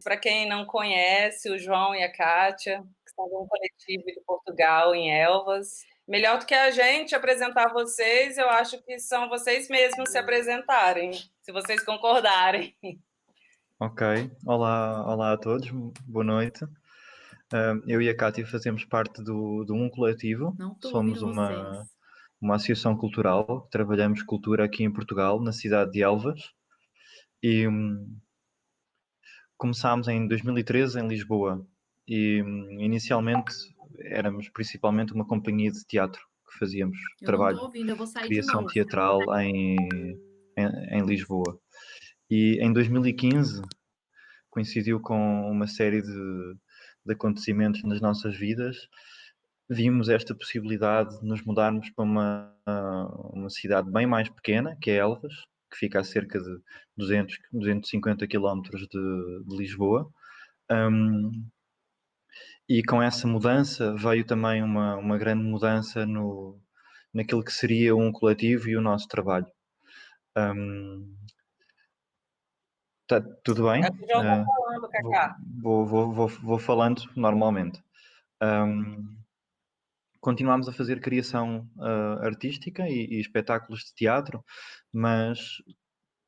Para quem não conhece, o João e a Kátia, que são de um coletivo de Portugal, em Elvas. Melhor do que a gente apresentar vocês, eu acho que são vocês mesmos se apresentarem, se vocês concordarem. Ok, olá a todos, boa noite. Eu e a Cátia fazemos parte do Um Coletivo. Não tô Somos ouvindo vocês. uma associação cultural, trabalhamos cultura aqui em Portugal, na cidade de Elvas. E começámos em 2013 em Lisboa. E inicialmente éramos principalmente uma companhia de teatro que fazíamos Eu não tô trabalho, ouvindo, eu vou sair de criação novo. teatral em Lisboa. E em 2015 coincidiu com uma série de acontecimentos nas nossas vidas. Vimos esta possibilidade de nos mudarmos para uma cidade bem mais pequena, que é Elvas, que fica a cerca de 250 quilómetros de Lisboa. E com essa mudança veio também uma grande mudança naquilo que seria um coletivo e o nosso trabalho. Tá tudo bem? É o que o João está falando, Cacá. Vou falando normalmente. Continuámos a fazer criação artística e espetáculos de teatro, mas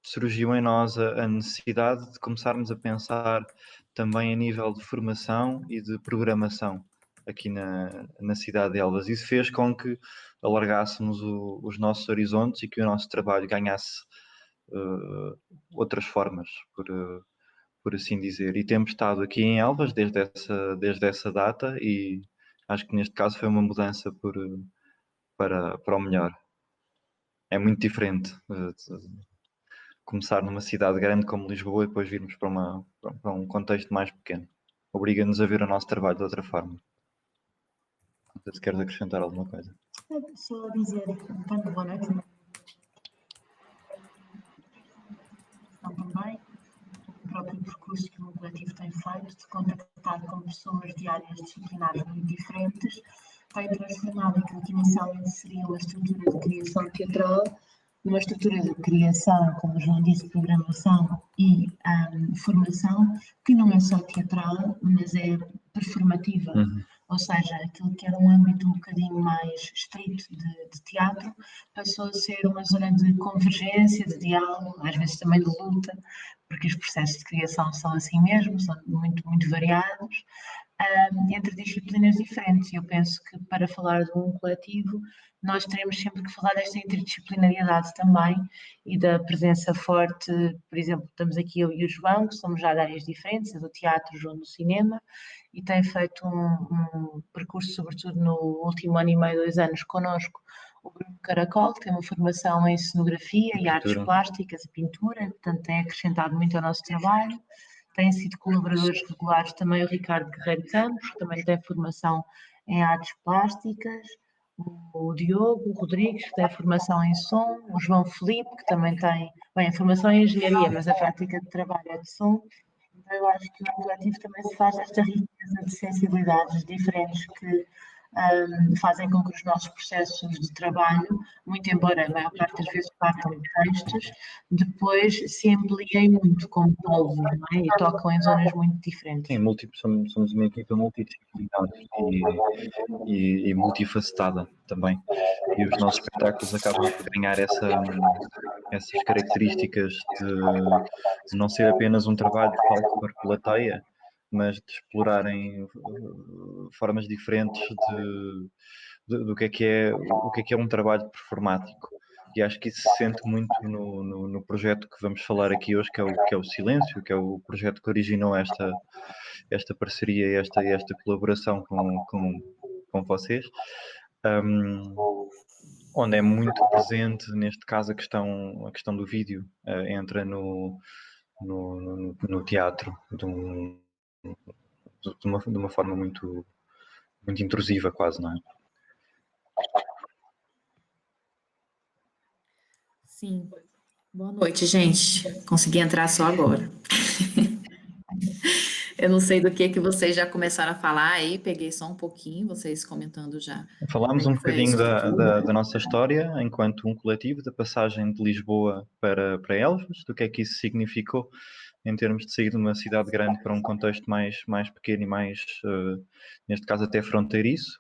surgiu em nós a necessidade de começarmos a pensar também a nível de formação e de programação aqui na cidade de Elvas. Isso fez com que alargássemos os nossos horizontes e que o nosso trabalho ganhasse outras formas, por assim dizer. E temos estado aqui em Elvas desde essa data e acho que neste caso foi uma mudança para o melhor. É muito diferente começar numa cidade grande como Lisboa e depois virmos para um contexto mais pequeno. Obriga-nos a ver o nosso trabalho de outra forma. Não sei se queres acrescentar alguma coisa. Só dizer, então, boa noite. Também o próprio percurso que o coletivo tem feito de contactar com pessoas de áreas disciplinares muito diferentes tem transformado aquilo que inicialmente seria uma estrutura de criação teatral numa estrutura de criação, como o João disse, programação e formação, que não é só teatral, mas é performativa. Ou seja, aquilo que era um âmbito um bocadinho mais estrito de teatro passou a ser uma zona de convergência, de diálogo, às vezes também de luta, porque os processos de criação são assim mesmo, são muito, muito variados, entre disciplinas diferentes. E eu penso que para falar de um coletivo, nós teremos sempre que falar desta interdisciplinariedade também e da presença forte. Por exemplo, estamos aqui eu e o João, que somos já de áreas diferentes, do teatro, o João do cinema, e tem feito um percurso, sobretudo no último ano e meio, 2 anos, connosco, o Bruno Caracol, que tem uma formação em cenografia e artes plásticas e pintura, portanto tem acrescentado muito ao nosso trabalho. Têm sido colaboradores regulares também o Ricardo Guerreiro Campos, que também tem formação em artes plásticas, o Diogo Rodrigues, que tem formação em som, o João Felipe, que também tem, bem, a formação em engenharia, mas a prática de trabalho é de som. Então eu acho que o coletivo também se faz esta riqueza de sensibilidades diferentes que fazem com que os nossos processos de trabalho, muito embora a maior parte das vezes partam de textos, depois se ampliem muito como povo, não é? E tocam em zonas muito diferentes. Sim, somos uma equipa multidisciplinar e multifacetada também. E os nossos espetáculos acabam por ganhar essas características de não ser apenas um trabalho de palco para plateia, mas de explorarem formas diferentes do que é um trabalho performático. E acho que isso se sente muito no projeto que vamos falar aqui hoje, que é o Silêncio, que é o projeto que originou esta parceria e esta colaboração com vocês, onde é muito presente, neste caso, a questão do vídeo, entra no teatro de uma forma muito, muito intrusiva, quase, não é? Sim. Boa noite, gente. Consegui entrar só agora. Eu não sei do que vocês já começaram a falar aí, peguei só um pouquinho, vocês comentando já. Falámos um bocadinho da nossa história enquanto um coletivo, da passagem de Lisboa para Elvas, do que é que isso significou em termos de sair de uma cidade grande para um contexto mais pequeno e mais, neste caso, até fronteiriço.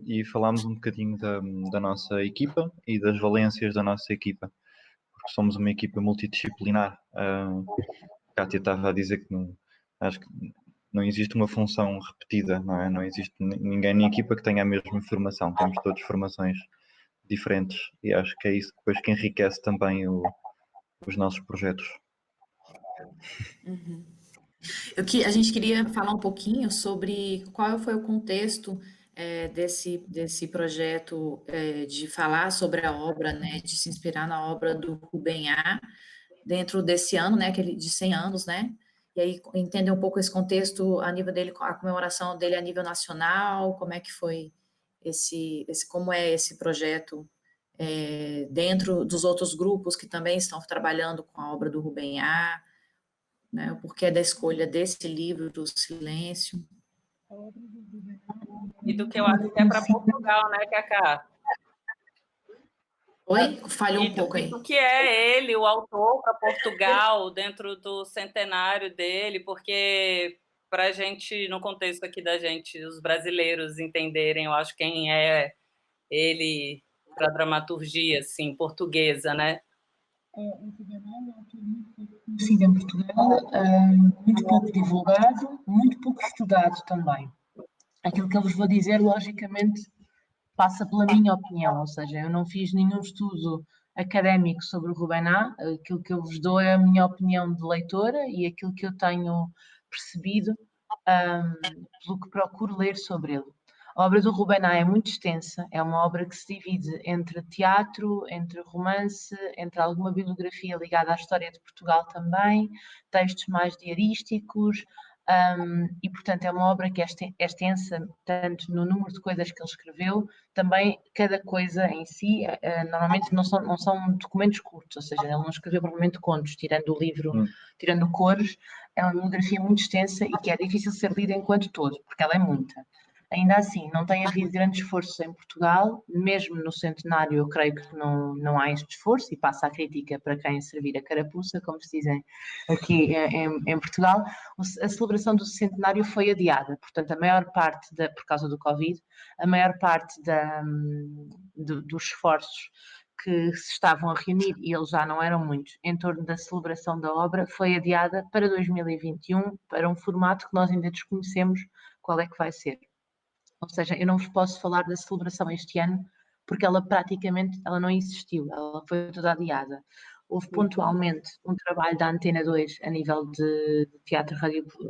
E falámos um bocadinho da nossa equipa e das valências da nossa equipa, porque somos uma equipa multidisciplinar. A Kátia estava a dizer que não, acho que não existe uma função repetida, não é? Não existe ninguém na equipa que tenha a mesma formação, temos todos formações diferentes e acho que é isso depois que enriquece também os nossos projetos. Uhum. A gente queria falar um pouquinho sobre qual foi o contexto desse projeto de falar sobre a obra, né, de se inspirar na obra do Rubem A. Dentro desse ano, né, de 100 anos, né, e aí entender um pouco esse contexto a nível dele, a comemoração dele a nível nacional, como é que foi como é esse projeto dentro dos outros grupos que também estão trabalhando com a obra do Rubem A, né, o porquê da escolha desse livro do Silêncio. E do que eu acho que é para Portugal, né, Cacá? Oi? Falhou um pouco aí. Do que é ele, o autor, para Portugal, dentro do centenário dele, porque para a gente, no contexto aqui da gente, os brasileiros entenderem, eu acho, quem é ele para a dramaturgia, assim, portuguesa, né? Conhecido em Portugal, muito pouco divulgado, muito pouco estudado também. Aquilo que eu vos vou dizer, logicamente, passa pela minha opinião, ou seja, eu não fiz nenhum estudo académico sobre o Rubem A, aquilo que eu vos dou é a minha opinião de leitora e aquilo que eu tenho percebido pelo que procuro ler sobre ele. A obra do Rubem A é muito extensa, é uma obra que se divide entre teatro, entre romance, entre alguma bibliografia ligada à história de Portugal também, textos mais diarísticos, e portanto é uma obra que é extensa tanto no número de coisas que ele escreveu, também cada coisa em si, normalmente não são documentos curtos, ou seja, ele não escreveu provavelmente contos, tirando o livro, tirando cores, é uma bibliografia muito extensa e que é difícil ser lida enquanto todo, porque ela é muita. Ainda assim, não tem havido grande esforço em Portugal, mesmo no centenário eu creio que não há este esforço, e passa a crítica para quem servir a carapuça, como se dizem aqui em Portugal. A celebração do centenário foi adiada, portanto, a maior parte, por causa do Covid, a maior parte dos esforços que se estavam a reunir, e eles já não eram muitos, em torno da celebração da obra, foi adiada para 2021, para um formato que nós ainda desconhecemos qual é que vai ser. Ou seja, eu não vos posso falar da celebração este ano, porque ela praticamente não existiu, ela foi toda adiada. Houve pontualmente um trabalho da Antena 2 a nível de teatro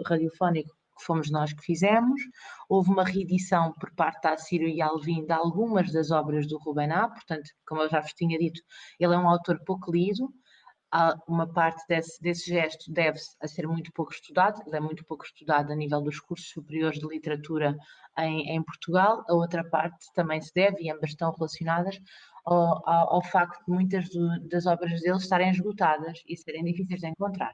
radiofónico, que fomos nós que fizemos. Houve uma reedição por parte da Ciro e Alvim de algumas das obras do Rubem A, portanto, como eu já vos tinha dito, ele é um autor pouco lido. Uma parte desse gesto deve-se a ser muito pouco estudado, ele é muito pouco estudado a nível dos cursos superiores de literatura em Portugal, a outra parte também se deve, e ambas estão relacionadas, ao facto de muitas das obras dele estarem esgotadas e serem difíceis de encontrar.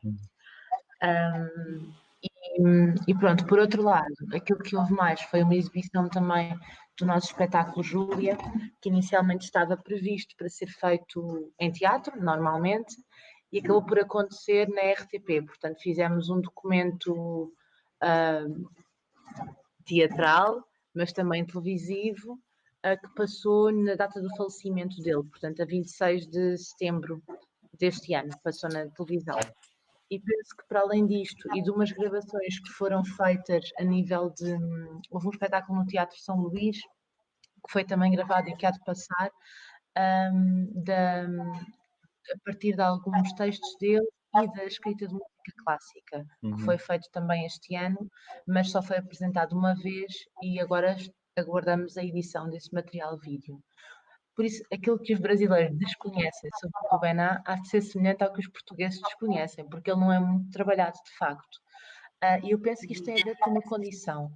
E pronto, por outro lado, aquilo que houve mais foi uma exibição também do nosso espetáculo Júlia, que inicialmente estava previsto para ser feito em teatro, normalmente, e acabou por acontecer na RTP. Portanto, fizemos um documento teatral, mas também televisivo, que passou na data do falecimento dele, portanto, a 26 de setembro deste ano, passou na televisão. E penso que, para além disto, e de umas gravações que foram feitas a nível de. Houve um espetáculo no Teatro São Luís, que foi também gravado e que há de passar, a partir de alguns textos dele e da escrita de música clássica, que foi feito também este ano, mas só foi apresentado uma vez e agora aguardamos a edição desse material vídeo. Por isso, aquilo que os brasileiros desconhecem sobre o Rubem A há de ser semelhante ao que os portugueses desconhecem, porque ele não é muito trabalhado de facto. E eu penso que isto tem a ver com uma condição.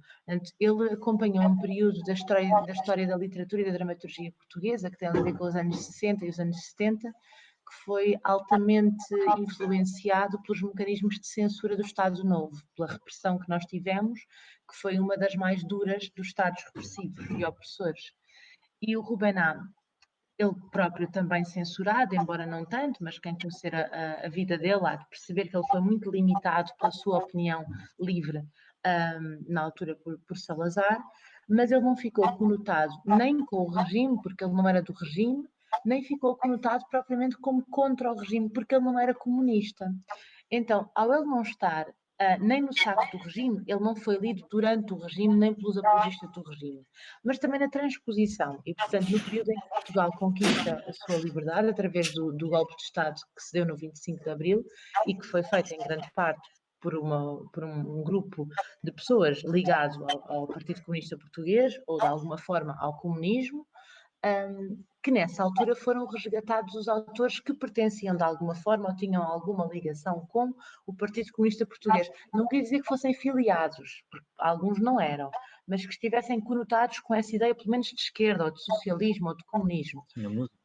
Ele acompanhou um período da história da literatura e da dramaturgia portuguesa, que tem a ver com os anos 60 e os anos 70, que foi altamente influenciado pelos mecanismos de censura do Estado Novo, pela repressão que nós tivemos, que foi uma das mais duras dos Estados repressivos e opressores. E o Rubem A ele próprio também censurado, embora não tanto, mas quem conhecer a vida dele há de perceber que ele foi muito limitado pela sua opinião livre na altura por Salazar, mas ele não ficou conotado nem com o regime, porque ele não era do regime, nem ficou conotado propriamente como contra o regime, porque ele não era comunista. Então, ao ele não estar nem no saco do regime, ele não foi lido durante o regime, nem pelos apologistas do regime, mas também na transposição. E, portanto, no período em que Portugal conquista a sua liberdade, através do golpe de Estado que se deu no 25 de Abril e que foi feito em grande parte por um grupo de pessoas ligados ao Partido Comunista Português ou, de alguma forma, ao comunismo, que nessa altura foram resgatados os autores que pertenciam de alguma forma ou tinham alguma ligação com o Partido Comunista Português. Não quer dizer que fossem filiados, porque alguns não eram, mas que estivessem conotados com essa ideia, pelo menos de esquerda, ou de socialismo, ou de comunismo. Na música.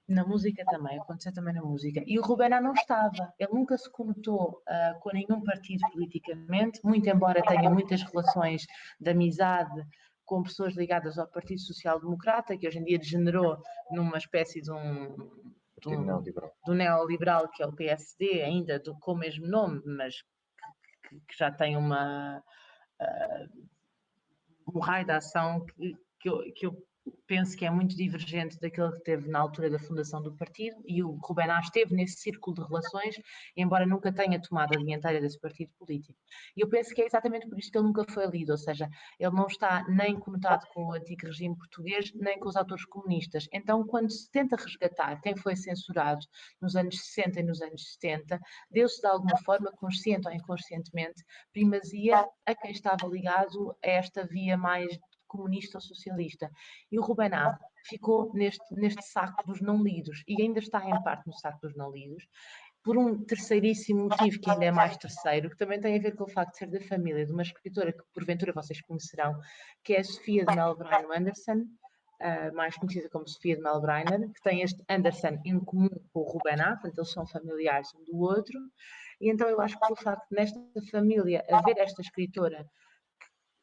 Na música também, aconteceu também na música. E o Rubén não estava, ele nunca se conotou com nenhum partido politicamente, muito embora tenha muitas relações de amizade com pessoas ligadas ao Partido Social Democrata, que hoje em dia degenerou numa espécie de um neoliberal, que é o PSD, ainda com o mesmo nome, mas que já tem um raio de ação que eu penso que é muito divergente daquele que teve na altura da fundação do partido, e o Rubén esteve nesse círculo de relações, embora nunca tenha tomado a dianteira desse partido político. E eu penso que é exatamente por isso que ele nunca foi lido, ou seja, ele não está nem conotado com o antigo regime português, nem com os autores comunistas. Então, quando se tenta resgatar quem foi censurado nos anos 60 e nos anos 70, deu-se de alguma forma, consciente ou inconscientemente, primazia a quem estava ligado a esta via mais comunista ou socialista. E o Rubén ficou neste saco dos não lidos, e ainda está em parte no saco dos não lidos, por um terceiríssimo motivo, que ainda é mais terceiro, que também tem a ver com o facto de ser da família de uma escritora que porventura vocês conhecerão, que é a Sofia de Melbrein Anderson, mais conhecida como Sofia de Melbreiner, que tem este Anderson em comum com o Rubén portanto eles são familiares um do outro, e então eu acho que pelo facto de nesta família haver esta escritora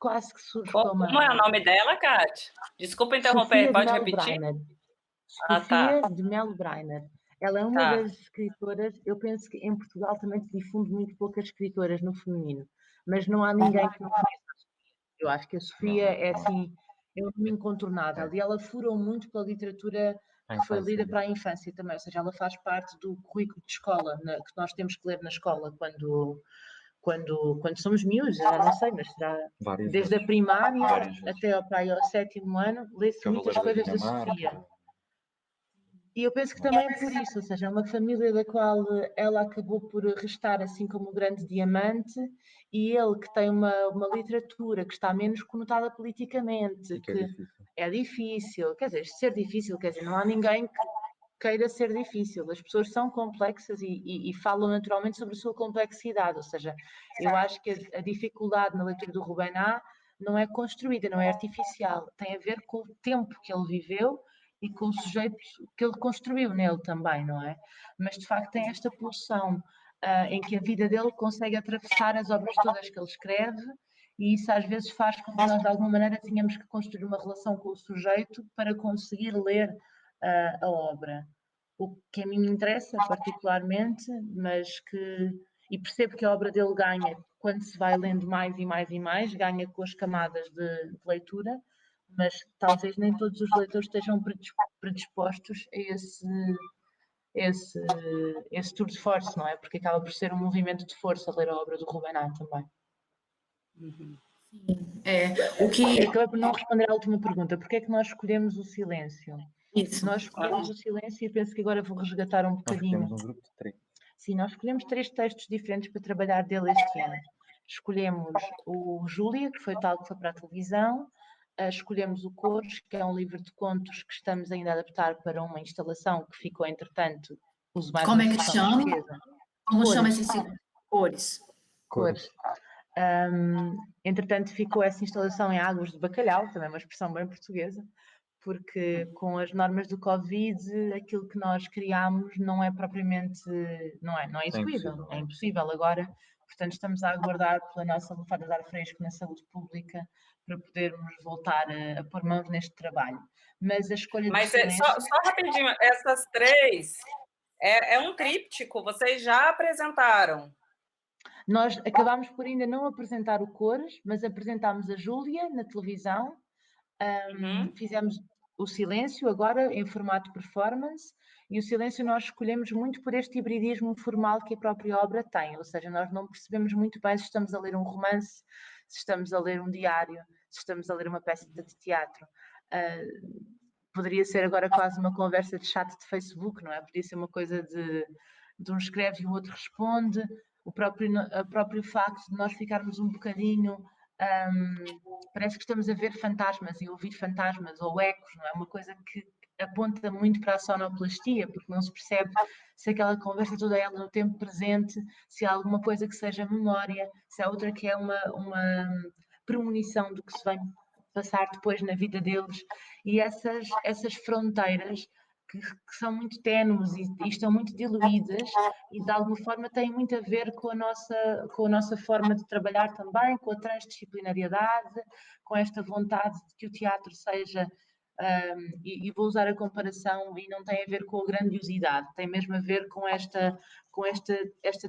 quase que surge como Como é o nome dela, Kátia? Desculpa interromper, Sofia pode de repetir? Sofia tá. de Melbreiner. Ela é uma das escritoras, eu penso que em Portugal também se difunde muito poucas escritoras no feminino, mas não há ninguém que não conheça a Sofia. Eu acho que a Sofia é assim, é um nome incontornável, e ela furou muito pela literatura que foi lida para a infância também, ou seja, ela faz parte do currículo de escola, que nós temos que ler na escola quando somos miúdos, já não sei, mas será desde a primária até ao sétimo ano, lê-se muitas coisas da Sofia. E eu penso que também é por isso, ou seja, é uma família da qual ela acabou por restar assim como o grande diamante, e ele que tem uma literatura que está menos conotada politicamente, que é difícil, quer dizer, ser difícil, quer dizer, não há ninguém que queira ser difícil, as pessoas são complexas e falam naturalmente sobre a sua complexidade, ou seja, eu acho que a dificuldade na leitura do Rubén não é construída, não é artificial, tem a ver com o tempo que ele viveu e com o sujeito que ele construiu nele também, não é? Mas de facto tem esta pulsão em que a vida dele consegue atravessar as obras todas que ele escreve, e isso às vezes faz com que nós de alguma maneira tenhamos que construir uma relação com o sujeito para conseguir ler a obra. O que a mim me interessa particularmente, e percebo que a obra dele ganha quando se vai lendo mais e mais e mais, ganha com as camadas de leitura, mas talvez nem todos os leitores estejam predispostos a esse tour de force, não é? Porque acaba por ser um movimento de força ler a obra do Rubén também. Acabei por não responder à última pergunta. Porquê é que nós escolhemos o silêncio? Isso. Nós escolhemos o silêncio e penso que agora vou resgatar um bocadinho. Nós escolhemos um grupo de 3. Sim, nós escolhemos 3 textos diferentes para trabalhar dele este ano. Escolhemos o Júlia, que foi tal que foi para a televisão. Escolhemos o Cores, que é um livro de contos que estamos ainda a adaptar para uma instalação que ficou, entretanto, uso mais Como é que chama? Como chama esse Cores? Cores. Entretanto, ficou essa instalação em Águas de Bacalhau, também uma expressão bem portuguesa, porque com as normas do Covid, aquilo que nós criámos não é propriamente, não é execuível, é impossível agora. Portanto, estamos a aguardar pela nossa lufada de ar fresco na saúde pública para podermos voltar a pôr mãos neste trabalho. Mas a escolha do silêncio... Só rapidinho, essas 3 é um tríptico, vocês já apresentaram. Nós acabámos por ainda não apresentar o Cores, mas apresentámos a Júlia na televisão, fizemos o Silêncio agora em formato performance, e o Silêncio nós escolhemos muito por este hibridismo formal que a própria obra tem, ou seja, nós não percebemos muito bem se estamos a ler um romance, se estamos a ler um diário, se estamos a ler uma peça de teatro. Poderia ser agora quase uma conversa de chat de Facebook, não é? Podia ser uma coisa de um escreve e o outro responde. O próprio facto de nós ficarmos um bocadinho... parece que estamos a ver fantasmas e ouvir fantasmas ou ecos, não é? Uma coisa que aponta muito para a sonoplastia, porque não se percebe se aquela conversa toda ela no tempo presente, se há alguma coisa que seja memória, se há outra que é uma premonição do que se vai passar depois na vida deles, e essas fronteiras que são muito ténues e estão muito diluídas e de alguma forma têm muito a ver com a nossa forma de trabalhar também, com a transdisciplinariedade, com esta vontade de que o teatro seja, e vou usar a comparação, e não tem a ver com a grandiosidade, tem mesmo a ver com esta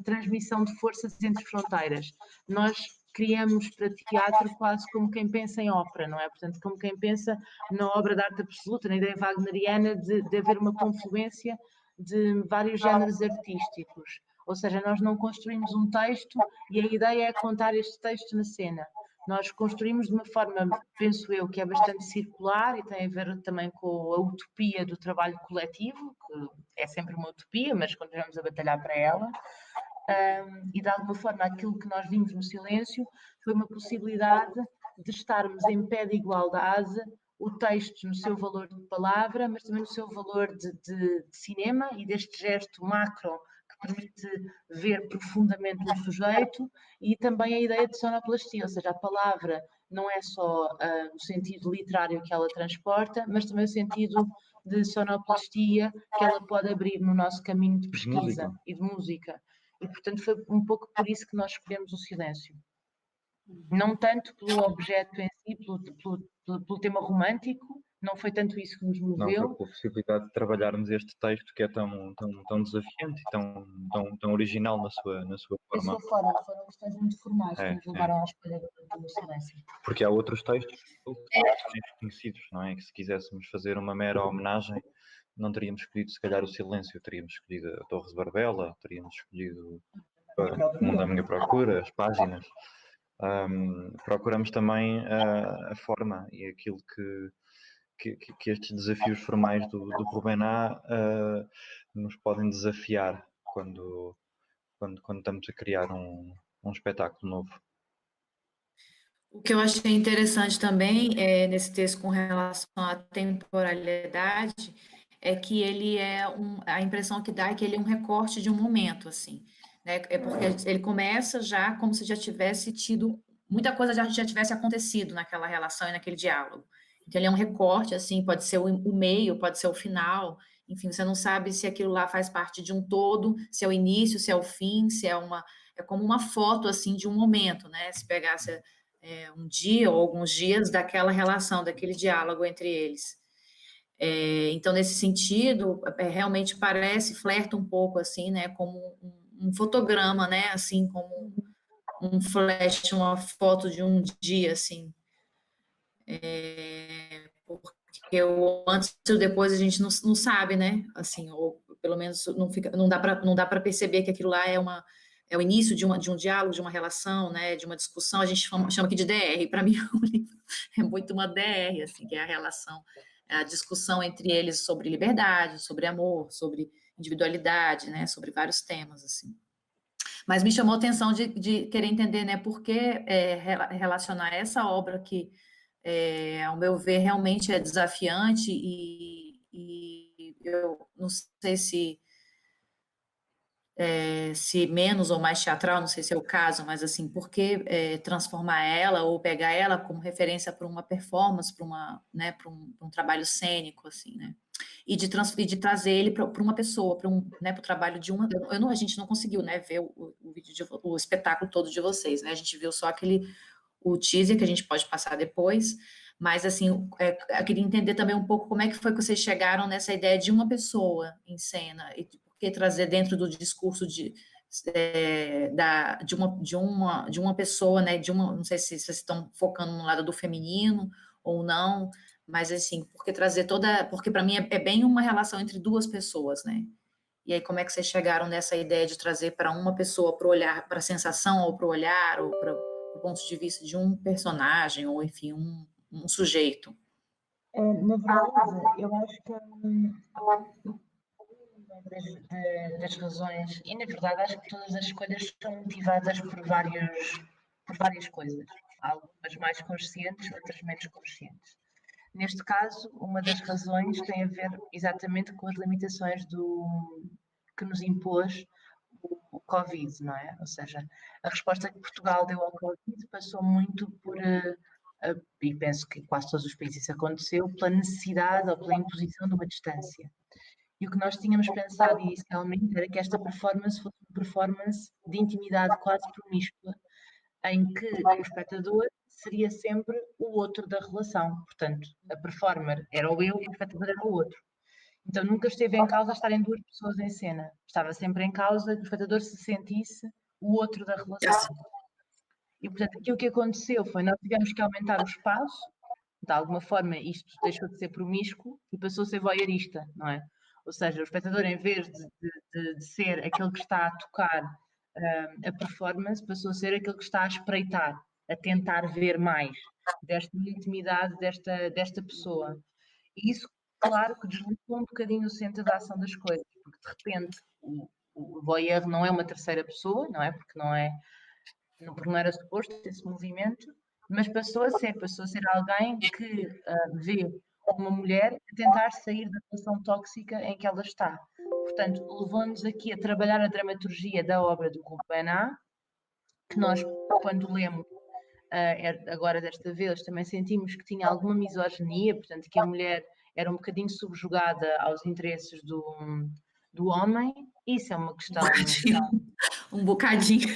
transmissão de forças entre fronteiras. Nós criamos para teatro quase como quem pensa em ópera, não é? Portanto, como quem pensa na obra de arte absoluta, na ideia wagneriana de haver uma confluência de vários géneros artísticos. Ou seja, nós não construímos um texto e a ideia é contar este texto na cena. Nós construímos de uma forma, penso eu, que é bastante circular e tem a ver também com a utopia do trabalho coletivo, que é sempre uma utopia, mas continuamos a batalhar para ela. E de alguma forma aquilo que nós vimos no Silêncio foi uma possibilidade de estarmos em pé de igualdade, o texto no seu valor de palavra, mas também no seu valor de cinema e deste gesto macro que permite ver profundamente um sujeito, e também a ideia de sonoplastia, ou seja, a palavra não é só o sentido literário que ela transporta, mas também o sentido de sonoplastia que ela pode abrir no nosso caminho de pesquisa e de música. E, portanto, foi um pouco por isso que nós escolhemos o Silêncio. Não tanto pelo objeto em si, pelo tema romântico, não foi tanto isso que nos moveu. Não, foi pela possibilidade de trabalharmos este texto que é tão desafiante e tão original na sua forma. Da sua forma, foram questões muito formais que nos levaram à escolha do Silêncio. Porque há outros textos conhecidos, não é? Que se quiséssemos fazer uma mera homenagem, não teríamos escolhido, se calhar, o Silêncio, teríamos escolhido a Torres de Barbela, teríamos escolhido O Mundo à Minha Procura, as páginas. Procuramos também a forma e aquilo que estes desafios formais do Rubén A nos podem desafiar quando estamos a criar um espetáculo novo. O que eu achei interessante também nesse texto com relação à temporalidade é que ele a impressão que dá é que ele é um recorte de um momento, assim, né? É porque ele começa já como se já tivesse tido, muita coisa já tivesse acontecido naquela relação e naquele diálogo. Então ele é um recorte, assim, pode ser o meio, pode ser o final, enfim, você não sabe se aquilo lá faz parte de um todo, se é o início, se é o fim, se é como uma foto, assim, de um momento, né? Se pegasse um dia ou alguns dias daquela relação, daquele diálogo entre eles. Então, nesse sentido, realmente flerta um pouco, assim, né, como um fotograma, né, assim, como um flash, uma foto de um dia, assim. Porque o antes e o depois a gente não sabe, né, assim, ou pelo menos não dá para perceber que aquilo lá é o início de um diálogo, de uma relação, né, de uma discussão. A gente chama aqui de DR, para mim o livro é muito uma DR, assim, que é a relação, a discussão entre eles sobre liberdade, sobre amor, sobre individualidade, né, sobre vários temas, assim. Mas me chamou a atenção de querer entender, né, por que relacionar essa obra que, ao meu ver, realmente é desafiante e eu não sei se se menos ou mais teatral, não sei se é o caso, mas assim, por que transformar ela ou pegar ela como referência para uma performance, né, para um trabalho cênico, assim, né? E de trazer ele para uma pessoa, né, para o trabalho de uma. A gente não conseguiu, né, ver o vídeo o espetáculo todo de vocês, né? A gente viu só o teaser que a gente pode passar depois. Mas, assim, eu queria entender também um pouco como é que foi que vocês chegaram nessa ideia de uma pessoa em cena, e por que trazer dentro do discurso de uma pessoa, né, não sei se vocês estão focando no lado do feminino ou não, mas, assim, porque para mim é bem uma relação entre duas pessoas, né? E aí, como é que vocês chegaram nessa ideia de trazer para uma pessoa, para o olhar, para a sensação, ou para o olhar, ou para o ponto de vista de um personagem, ou enfim, um sujeito? Na verdade, eu acho que das razões, e na verdade acho que todas as escolhas são motivadas por várias coisas, algumas mais conscientes, outras menos conscientes. Neste caso, uma das razões tem a ver exatamente com as limitações que nos impôs o Covid, não é? Ou seja, a resposta que Portugal deu ao Covid passou muito por, e penso que quase todos os países isso aconteceu, pela necessidade ou pela imposição de uma distância. E o que nós tínhamos pensado inicialmente era que esta performance fosse uma performance de intimidade quase promíscua, em que o espectador seria sempre o outro da relação. Portanto, a performer era o eu, o espectador era o outro. Então nunca esteve em causa estarem duas pessoas em cena. Estava sempre em causa que o espectador se sentisse o outro da relação. E, portanto, aqui o que aconteceu foi nós tivemos que aumentar o espaço, de alguma forma isto deixou de ser promíscuo e passou a ser voyeurista, não é? Ou seja, o espectador, em vez de ser aquele que está a tocar a performance, passou a ser aquele que está a espreitar, a tentar ver mais desta intimidade desta pessoa. E isso, claro, que deslocou um bocadinho o centro da ação das coisas, porque de repente o voyeur não é uma terceira pessoa, não é? Porque não era suposto esse movimento, mas passou a ser alguém que vê uma mulher a tentar sair da relação tóxica em que ela está. Portanto, levou-nos aqui a trabalhar a dramaturgia da obra do Gulbenkian, que nós, quando lemos, agora desta vez, também sentimos que tinha alguma misoginia, portanto, que a mulher era um bocadinho subjugada aos interesses do homem. Isso é uma questão... Um bocadinho.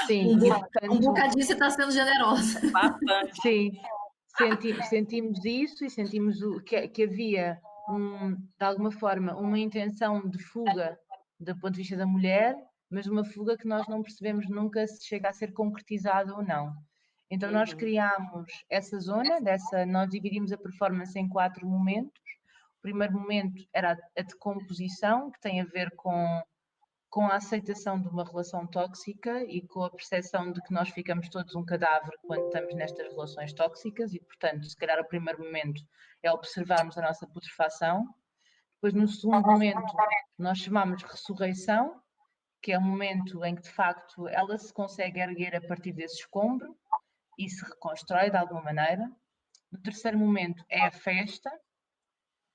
Sim, um bocadinho você está sendo generosa. Bastante. Sim, sentimos isso e sentimos que havia, de alguma forma, uma intenção de fuga do ponto de vista da mulher, mas uma fuga que nós não percebemos nunca se chega a ser concretizada ou não. Então nós criámos essa zona, nós dividimos a performance em 4 momentos. O primeiro momento era a decomposição, que tem a ver com a aceitação de uma relação tóxica e com a percepção de que nós ficamos todos um cadáver quando estamos nestas relações tóxicas e, portanto, se calhar o primeiro momento é observarmos a nossa putrefação. Depois, no segundo momento, nós chamamos de ressurreição, que é o momento em que, de facto, ela se consegue erguer a partir desse escombro e se reconstrói de alguma maneira. No terceiro momento é a festa,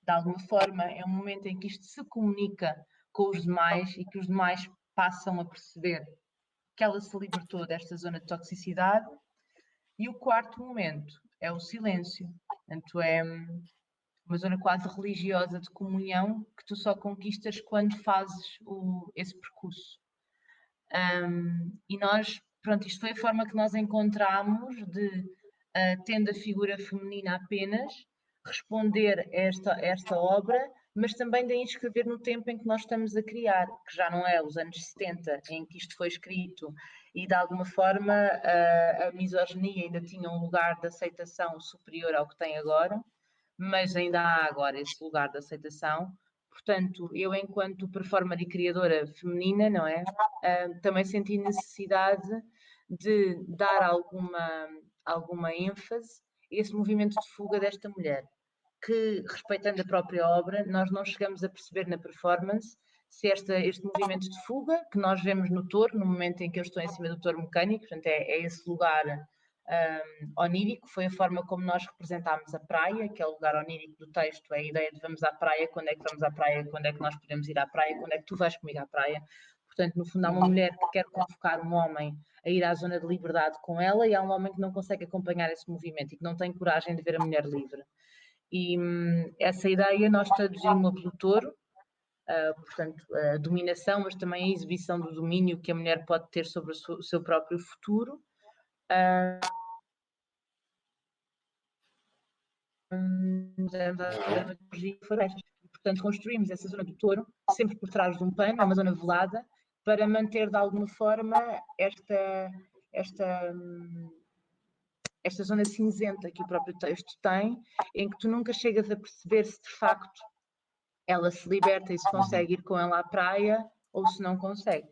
de alguma forma é um momento em que isto se comunica com os demais e que os demais passam a perceber que ela se libertou desta zona de toxicidade. E o quarto momento é o silêncio. Portanto, é uma zona quase religiosa de comunhão que tu só conquistas quando fazes esse percurso. E nós, pronto, isto foi a forma que nós encontramos de, tendo a figura feminina apenas, responder a esta obra, mas também de inscrever no tempo em que nós estamos a criar, que já não é os anos 70 em que isto foi escrito e de alguma forma a misoginia ainda tinha um lugar de aceitação superior ao que tem agora, mas ainda há agora esse lugar de aceitação. Portanto, eu enquanto performer e criadora feminina, não é? Também senti necessidade de dar alguma ênfase a esse movimento de fuga desta mulher, que, respeitando a própria obra, nós não chegamos a perceber na performance se este movimento de fuga, que nós vemos no touro, no momento em que eu estou em cima do touro mecânico, portanto é esse lugar onírico, foi a forma como nós representámos a praia, que é o lugar onírico do texto, é a ideia de vamos à praia, quando é que vamos à praia, quando é que nós podemos ir à praia, quando é que tu vais comigo à praia. Portanto, no fundo, há uma mulher que quer convocar um homem a ir à zona de liberdade com ela, e há um homem que não consegue acompanhar esse movimento e que não tem coragem de ver a mulher livre. E essa ideia nós traduzimos pelo touro, portanto, a dominação, mas também a exibição do domínio que a mulher pode ter sobre o seu próprio futuro. Portanto, construímos essa zona do touro sempre por trás de um pano, é uma zona velada, para manter de alguma forma esta zona cinzenta que o próprio texto tem, em que tu nunca chegas a perceber se de facto ela se liberta e se consegue ir com ela à praia ou se não consegue.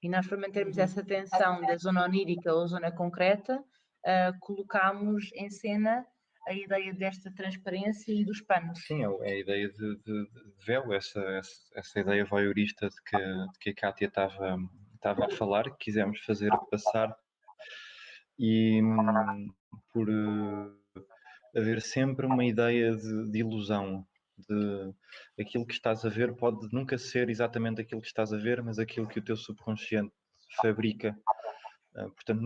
E nós, para mantermos essa tensão da zona onírica ou zona concreta, colocámos em cena a ideia desta transparência e dos panos. Sim, é a ideia de véu, essa ideia voyeurista de que a Kátia estava a falar, que quisemos fazer passar, e por haver sempre uma ideia de ilusão, de aquilo que estás a ver pode nunca ser exatamente aquilo que estás a ver, mas aquilo que o teu subconsciente fabrica. Portanto,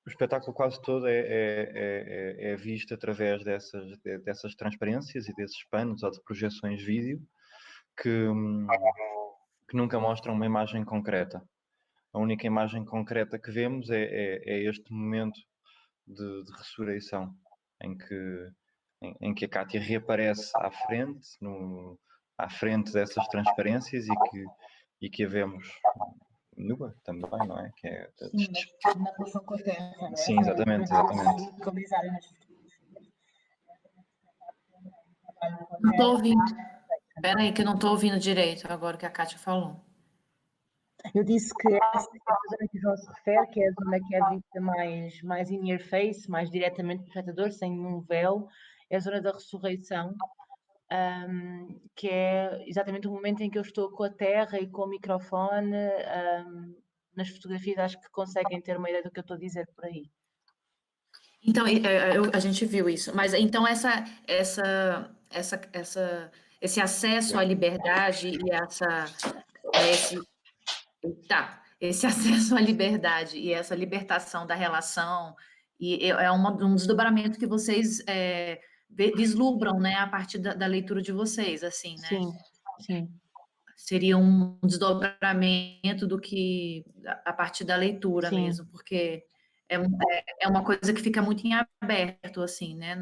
o espetáculo quase todo é visto através dessas transparências e desses panos ou de projeções vídeo que nunca mostram uma imagem concreta. A única imagem concreta que vemos é este momento de ressurreição, em que a Kátia reaparece à frente dessas transparências e que a vemos nua também, não é? Que é Sim, mas na relação com a Terra, não é? Sim, exatamente. Localizarem nas fotografias. Não estou ouvindo. Espera aí, que eu não estou ouvindo direito agora o que a Kátia falou. Eu disse que essa zona que o João se refere, que é a zona que é vista mais in your face, mais diretamente do espectador, sem nenhum véu, é a zona da ressurreição, que é exatamente o momento em que eu estou com a terra e com o microfone. Nas fotografias acho que conseguem ter uma ideia do que eu estou a dizer por aí. Então, a gente viu isso, mas então esse acesso à liberdade e esse acesso à liberdade e essa libertação da relação e é um desdobramento que vocês vislumbram, né, a partir da leitura de vocês, assim, né? Sim, sim. Seria um desdobramento do que a partir da leitura mesmo, porque é uma coisa que fica muito em aberto, assim, né,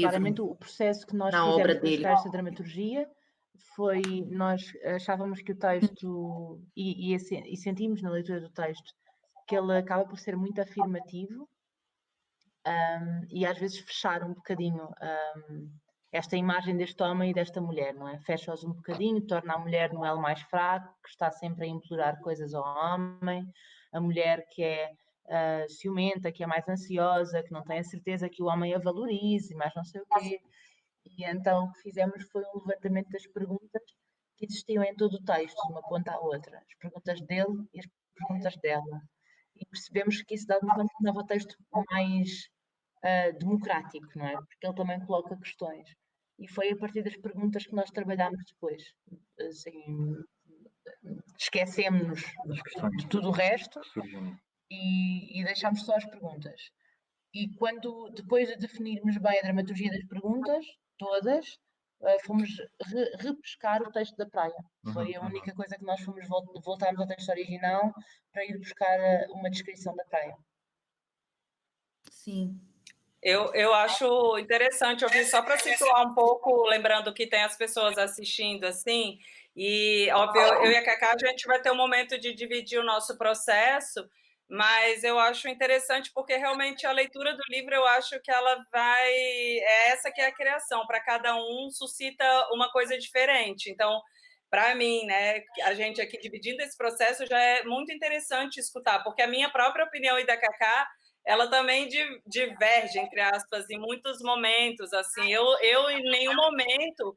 claramente o processo que nós fizemos para chegar a esta dramaturgia foi, nós achávamos que o texto, e sentimos na leitura do texto, que ele acaba por ser muito afirmativo, e às vezes fechar um bocadinho esta imagem deste homem e desta mulher, não é? Fecha-os um bocadinho, torna a mulher no elo mais fraco, que está sempre a implorar coisas ao homem, a mulher que é ciumenta, que é mais ansiosa, que não tem a certeza que o homem a valorize, mas não sei o quê. E então o que fizemos foi um levantamento das perguntas que existiam em todo o texto, de uma ponta à outra. As perguntas dele e as perguntas dela. E percebemos que isso dá uma tornava o texto mais democrático, não é? Porque ele também coloca questões. E foi a partir das perguntas que nós trabalhámos depois. Assim, esquecemos-nos de tudo o resto e deixámos só as perguntas. E depois de definirmos bem a dramaturgia das perguntas, todas, fomos repescar o texto da praia. Foi a única coisa que nós fomos voltarmos ao texto original para ir buscar uma descrição da praia. Sim. Eu acho interessante ouvir, só para situar um pouco, lembrando que tem as pessoas assistindo assim, e óbvio, eu e a Cacá, a gente vai ter um momento de dividir o nosso processo, mas eu acho interessante porque realmente a leitura do livro, eu acho que ela é essa que é a criação, para cada um suscita uma coisa diferente. Então, para mim, né, a gente aqui dividindo esse processo já é muito interessante escutar, porque a minha própria opinião e da Cacá, ela também diverge, entre aspas, em muitos momentos, assim, eu em nenhum momento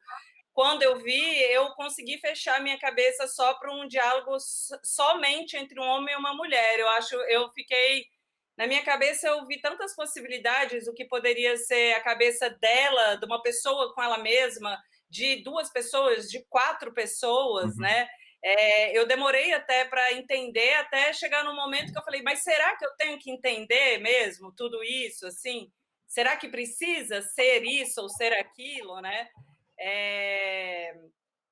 quando eu vi, eu consegui fechar minha cabeça só para um diálogo somente entre um homem e uma mulher. Eu fiquei... Na minha cabeça, eu vi tantas possibilidades, o que poderia ser a cabeça dela, de uma pessoa com ela mesma, de 2 pessoas, de 4 pessoas, né? Eu demorei até para entender, até chegar num momento que eu falei, mas será que eu tenho que entender mesmo tudo isso, assim? Será que precisa ser isso ou ser aquilo, né?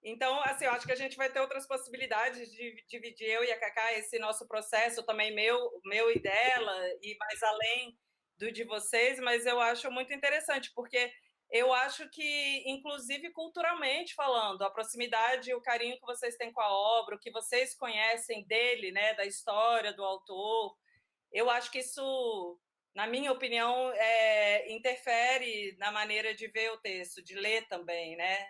Então, assim, eu acho que a gente vai ter outras possibilidades de dividir, eu e a Cacá, esse nosso processo também meu e dela, e mais além do de vocês, mas eu acho muito interessante, porque eu acho que, inclusive culturalmente falando, a proximidade e o carinho que vocês têm com a obra, o que vocês conhecem dele, né, da história, do autor, eu acho que isso, na minha opinião, interfere na maneira de ver o texto, de ler também, né?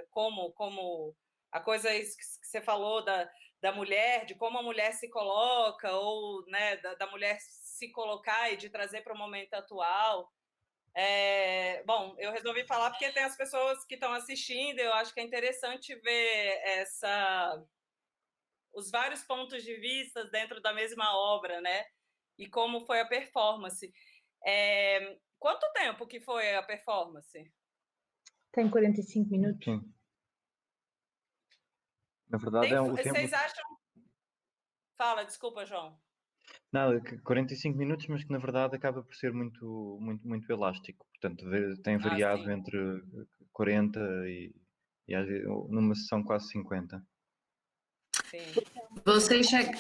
Como a coisa que você falou da mulher, de como a mulher se coloca, ou, né, da mulher se colocar e de trazer para o momento atual. Bom, eu resolvi falar porque tem as pessoas que estão assistindo, eu acho que é interessante ver os vários pontos de vista dentro da mesma obra, né? E como foi a performance. Quanto tempo que foi a performance? Tem 45 minutos. Sim. Na verdade, o tempo... Vocês acham... Fala, desculpa, João. Nada, 45 minutos, mas que na verdade acaba por ser muito, muito, muito elástico. Portanto, tem variado entre 40 e numa sessão quase 50. Sim. Vocês chegam...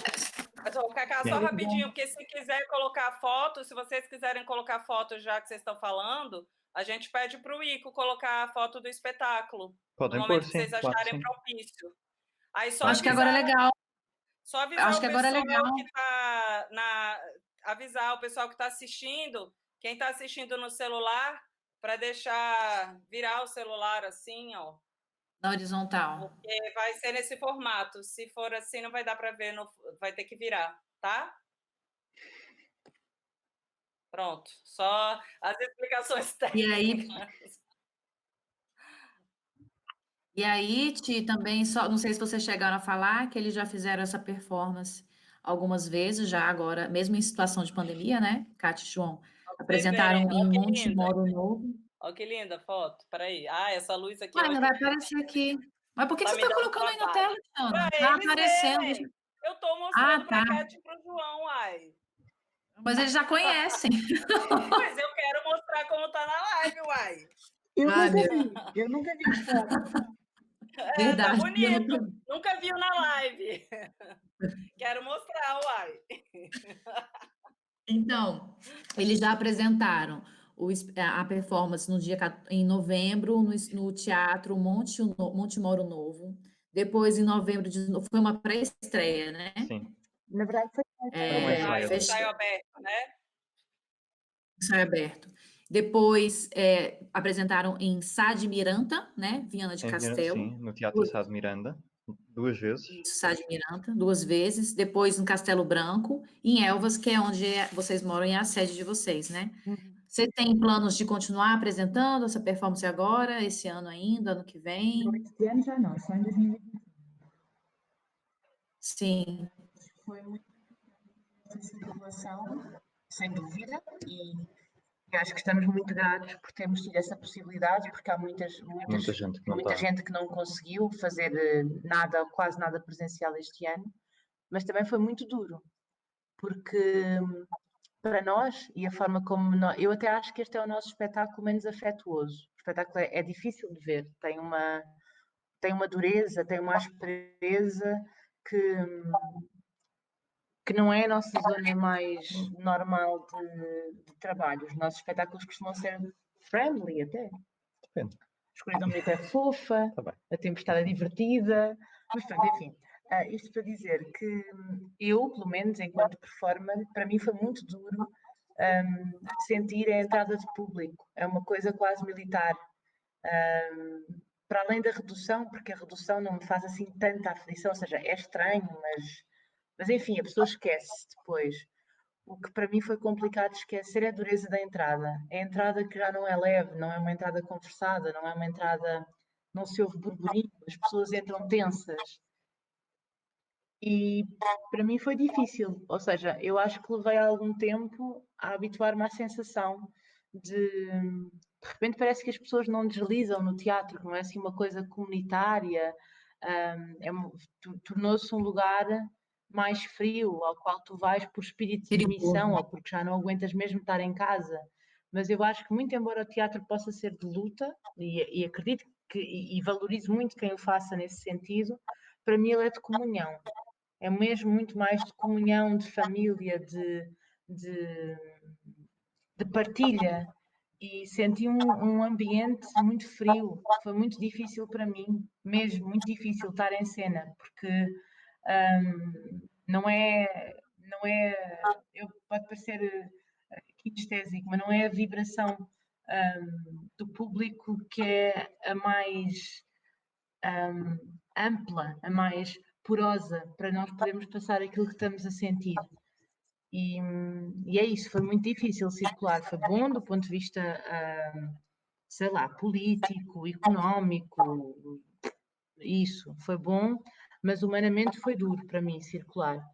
Cacá, só rapidinho, porque se quiser colocar foto, se vocês quiserem colocar foto já que vocês estão falando, a gente pede para o Ico colocar a foto do espetáculo. Podem no momento pôr, que vocês sim, claro, acharem sim. propício. Aí só acho que agora é legal. Só avisar acho que agora é legal. que está avisar o pessoal que está assistindo, quem está assistindo no celular, para deixar virar o celular assim, ó. Na horizontal. Porque vai ser nesse formato. Se for assim, não vai dar para ver, vai ter que virar, tá? Pronto. Só as explicações técnicas. E aí, Ti, também, não sei se vocês chegaram a falar que eles já fizeram essa performance algumas vezes, já agora, mesmo em situação de pandemia, né? Cátia e João, apresentaram em Montemoro Novo. Olha que linda a foto. Peraí. Essa luz aqui... Não vai aparecer aqui. Mas por que você está colocando aí na tela, Tiana? Está aparecendo. Eu estou mostrando para a Cátia e para o João, Mas eles já conhecem. Mas eu quero mostrar como está na live, uai. Eu nunca vi foto. Verdade. Tá bonito. Nunca viu na live. Quero mostrar, uai. Então, eles já apresentaram a performance em novembro no Teatro Montemoro Novo. Depois, em novembro, foi uma pré-estreia, né? Sim. Na verdade, foi ensaio aberto, né? Ensaio aberto. Depois, apresentaram em Sá de Miranda, né? Viana de Castelo. Sim, no Teatro Sá de Miranda, 2 vezes. Isso, Sá de Miranda, 2 vezes. Depois, em Castelo Branco, e em Elvas, que é onde vocês moram e é a sede de vocês, né? Você tem planos de continuar apresentando essa performance agora, esse ano ainda, ano que vem? Esse ano já não, só em 2020. Sim. Foi muito essa relação, sem dúvida, e acho que estamos muito gratos por termos tido essa possibilidade, porque há muita gente que não conseguiu fazer nada, quase nada presencial este ano, mas também foi muito duro, porque para nós, e a forma como eu até acho que este é o nosso espetáculo menos afetuoso. O espetáculo é difícil de ver, tem uma dureza, tem uma aspereza que não é a nossa zona mais normal de trabalho. Os nossos espetáculos costumam ser friendly até. Depende. A escuridão bonita é fofa, a tempestade é divertida, mas pronto, enfim. Isto para dizer que eu, pelo menos enquanto performer, para mim foi muito duro sentir a entrada de público. É uma coisa quase militar. Para além da redução, porque a redução não me faz assim tanta aflição, ou seja, é estranho, mas enfim, a pessoa esquece depois. O que para mim foi complicado esquecer é a dureza da entrada. É a entrada que já não é leve, não é uma entrada conversada, não é uma entrada não se ouve burburinho, as pessoas entram tensas. E para mim foi difícil, ou seja, eu acho que levei algum tempo a habituar-me à sensação de repente parece que as pessoas não deslizam no teatro, que não é assim uma coisa comunitária, tornou-se um lugar mais frio, ao qual tu vais por espírito de missão ou porque já não aguentas mesmo estar em casa. Mas eu acho que muito embora o teatro possa ser de luta, e acredito que, e valorizo muito quem o faça nesse sentido, para mim ele é de comunhão. É mesmo muito mais de comunhão, de família, de partilha. E senti um ambiente muito frio. Foi muito difícil para mim, mesmo muito difícil estar em cena, porque não é, pode parecer kinestésico, mas não é a vibração do público que é a mais ampla, a mais porosa para nós podermos passar aquilo que estamos a sentir. E é isso, foi muito difícil circular. Foi bom do ponto de vista, sei lá, político, económico, isso, foi bom, mas humanamente foi duro para mim circular.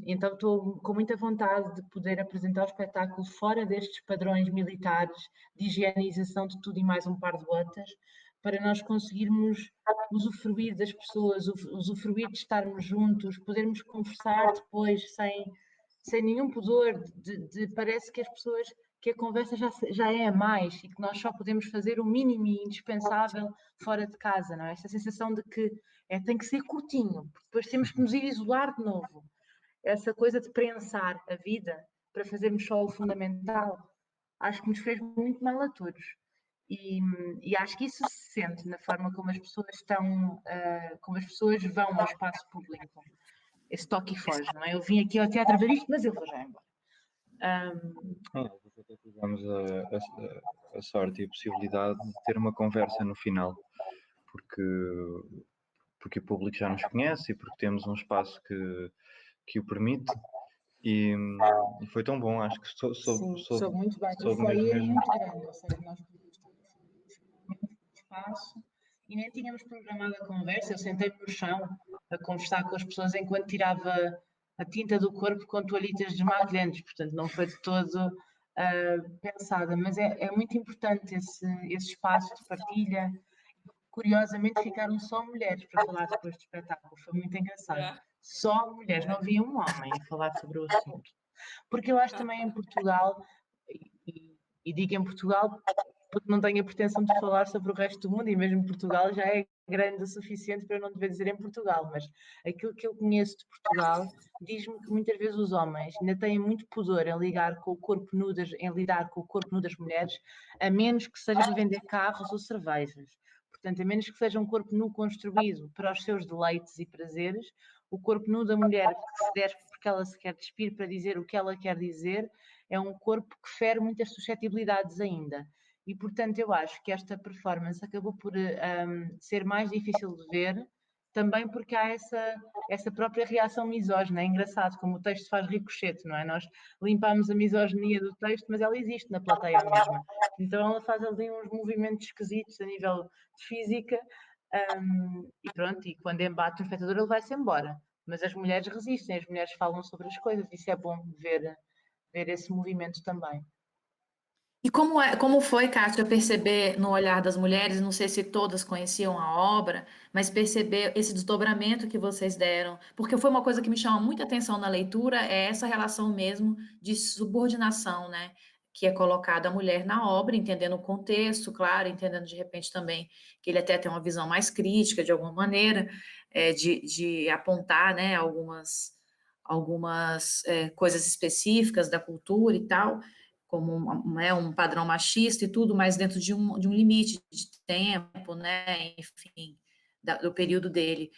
Então estou com muita vontade de poder apresentar o espetáculo fora destes padrões militares de higienização de tudo e mais um par de botas, para nós conseguirmos usufruir das pessoas, usufruir de estarmos juntos, podermos conversar depois sem nenhum pudor, parece que as pessoas, que a conversa já é a mais e que nós só podemos fazer o mínimo e indispensável fora de casa, não é? Esta sensação de que tem que ser curtinho, porque depois temos que nos ir isolar de novo. Essa coisa de prensar a vida para fazermos só o fundamental, acho que nos fez muito mal a todos. E acho que isso se sente na forma como as pessoas estão, como as pessoas vão ao espaço público. Esse toque e foge, não é? Eu vim aqui ao teatro ver isto, mas eu vou já embora. Até tivemos a sorte e a possibilidade de ter uma conversa no final, porque o público já nos conhece e porque temos um espaço que o permite. E foi tão bom, acho que soube muito bem. Soube O foyer é mesmo. muito grande, ou seja, nós podemos ter espaço e nem tínhamos programado a conversa. Eu sentei-me no chão a conversar com as pessoas enquanto tirava a tinta do corpo com toalhitas desmaquilhantes, portanto não foi de todo pensada, mas é muito importante esse espaço de partilha. Curiosamente ficaram só mulheres para falar depois do espetáculo, foi muito engraçado. Só mulheres, não havia um homem a falar sobre o assunto. Porque eu acho também em Portugal, e digo em Portugal porque não tenho a pretensão de falar sobre o resto do mundo, e mesmo Portugal já é grande o suficiente para eu não dever dizer em Portugal, mas aquilo que eu conheço de Portugal diz-me que muitas vezes os homens ainda têm muito pudor em lidar com o corpo nu das mulheres, a menos que seja para vender carros ou cervejas. Portanto, a menos que seja um corpo nu construído para os seus deleites e prazeres, o corpo nu da mulher que se despe porque ela se quer despir para dizer o que ela quer dizer, é um corpo que fere muitas suscetibilidades ainda. E, portanto, eu acho que esta performance acabou por ser mais difícil de ver, também porque há essa própria reação misógina. É engraçado como o texto faz ricochete, não é? Nós limpamos a misoginia do texto, mas ela existe na plateia mesma. Então ela faz ali uns movimentos esquisitos a nível de física, e pronto, e quando embate o espectador ele vai-se embora. Mas as mulheres resistem, as mulheres falam sobre as coisas, isso é bom ver esse movimento também. E como foi, Kátia, perceber no olhar das mulheres, não sei se todas conheciam a obra, mas perceber esse desdobramento que vocês deram, porque foi uma coisa que me chama muita atenção na leitura, é essa relação mesmo de subordinação, né, que é colocada a mulher na obra, entendendo o contexto, claro, entendendo de repente também que ele até tem uma visão mais crítica, de alguma maneira, de apontar, né, algumas coisas específicas da cultura e tal, como um padrão machista e tudo, mas dentro de um limite de tempo, né, enfim, do período dele.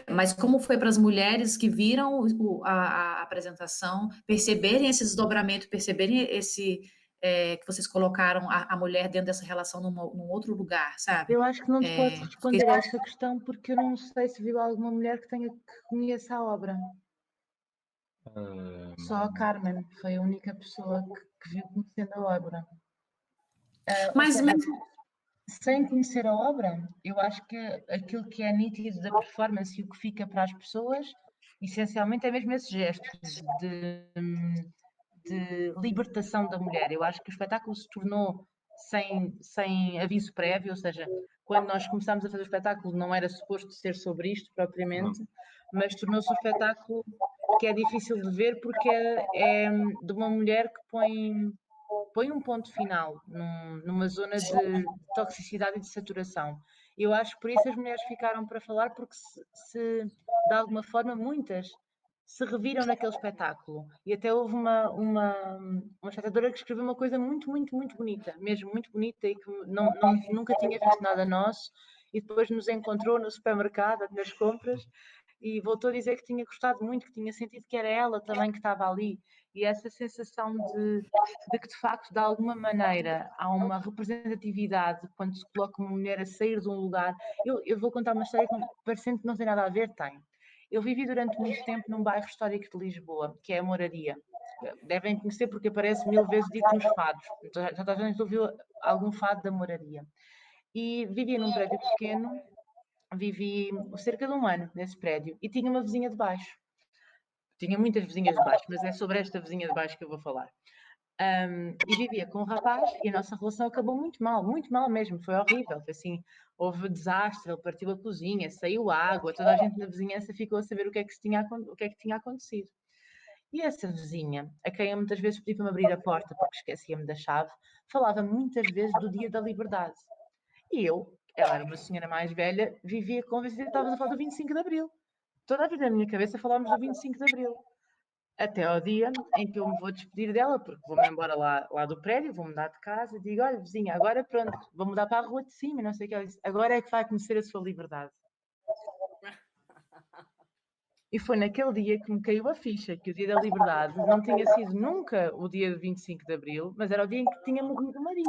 Mas como foi para as mulheres que viram a apresentação, perceberem esse desdobramento, perceberem que vocês colocaram a mulher dentro dessa relação num outro lugar, sabe? Eu acho que não te posso responder a essa questão, porque eu não sei se viu alguma mulher que conheça a obra. Só a Carmen foi a única pessoa que viu conhecendo a obra. Mas mesmo... Sem conhecer a obra, eu acho que aquilo que é nítido da performance e o que fica para as pessoas, essencialmente, é mesmo esse gesto de libertação da mulher. Eu acho que o espetáculo se tornou sem aviso prévio, ou seja, quando nós começámos a fazer o espetáculo não era suposto ser sobre isto propriamente, mas tornou-se um espetáculo que é difícil de ver porque é de uma mulher que põe um ponto final numa zona de toxicidade e de saturação. Eu acho que por isso as mulheres ficaram para falar, porque de alguma forma, muitas se reviram naquele espetáculo. E até houve uma espectadora que escreveu uma coisa muito, muito, muito bonita, mesmo muito bonita, e que nunca tinha visto nada nosso, e depois nos encontrou no supermercado, nas compras, e voltou a dizer que tinha gostado muito, que tinha sentido que era ela também que estava ali. E essa sensação de que, de facto, de alguma maneira, há uma representatividade quando se coloca uma mulher a sair de um lugar. Eu vou contar uma história que, parecendo que não tem nada a ver, tem. Eu vivi durante muito tempo num bairro histórico de Lisboa, que é a Moraria. Devem conhecer porque aparece 1000 vezes dito nos fados. Já toda a gente ouviu algum fado da Moraria. E vivia num prédio pequeno, vivi cerca de um ano nesse prédio, e tinha uma vizinha de baixo. Tinha muitas vizinhas de baixo, mas é sobre esta vizinha de baixo que eu vou falar. E vivia com um rapaz e a nossa relação acabou muito mal mesmo, foi horrível. Foi assim, houve desastre, ele partiu a cozinha, saiu água, toda a gente na vizinhança ficou a saber o que é que tinha acontecido. E essa vizinha, a quem eu muitas vezes pedi para me abrir a porta porque esquecia-me da chave, falava muitas vezes do Dia da Liberdade. E ela era uma senhora mais velha, vivia convencida que estávamos a falar do 25 de Abril. Toda a vida na minha cabeça falámos do 25 de Abril. Até ao dia em que eu me vou despedir dela, porque vou-me embora lá do prédio, vou mudar de casa, e digo, olha, vizinha, agora pronto, vou mudar para a rua de cima, não sei o que. Ela disse, agora é que vai conhecer a sua liberdade. E foi naquele dia que me caiu a ficha, que o dia da liberdade não tinha sido nunca o dia de 25 de Abril, mas era o dia em que tinha morrido o marido.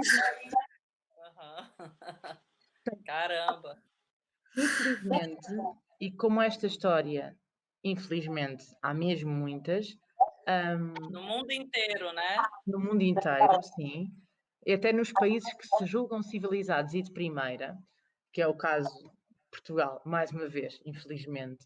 Caramba! Infelizmente, e como esta história, infelizmente, há mesmo muitas, No mundo inteiro, né? no mundo inteiro, sim, e até nos países que se julgam civilizados e de primeira, que é o caso de Portugal, mais uma vez, infelizmente.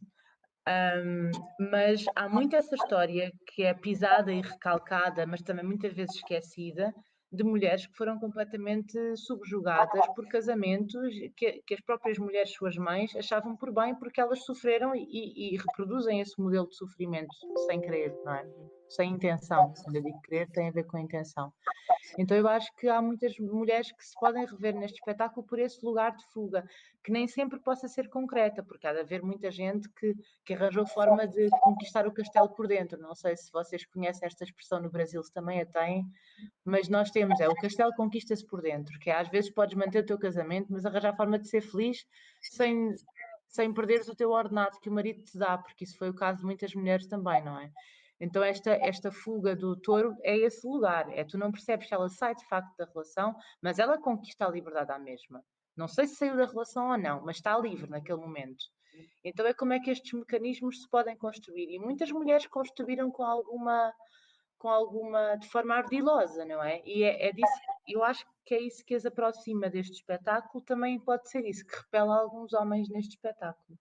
Mas há muito essa história que é pisada e recalcada, mas também muitas vezes esquecida, de mulheres que foram completamente subjugadas por casamentos que as próprias mulheres, suas mães, achavam por bem porque elas sofreram e reproduzem esse modelo de sofrimento sem querer, não é? Sem intenção. Quando eu digo querer, tem a ver com a intenção. Então eu acho que há muitas mulheres que se podem rever neste espetáculo por esse lugar de fuga, que nem sempre possa ser concreta, porque há de haver muita gente que arranjou forma de conquistar o castelo por dentro. Não sei se vocês conhecem esta expressão no Brasil, se também a têm, mas nós temos, o castelo conquista-se por dentro, que é, às vezes podes manter o teu casamento, mas arranjar forma de ser feliz sem perderes o teu ordenado que o marido te dá, porque isso foi o caso de muitas mulheres também, não é? Então esta fuga do touro é esse lugar, tu não percebes que ela sai de facto da relação, mas ela conquista a liberdade à mesma. Não sei se saiu da relação ou não, mas está livre naquele momento. Então é como é que estes mecanismos se podem construir, e muitas mulheres construíram de forma ardilosa, não é? E é disso, eu acho que é isso que as aproxima deste espetáculo, também pode ser isso, que repela alguns homens neste espetáculo.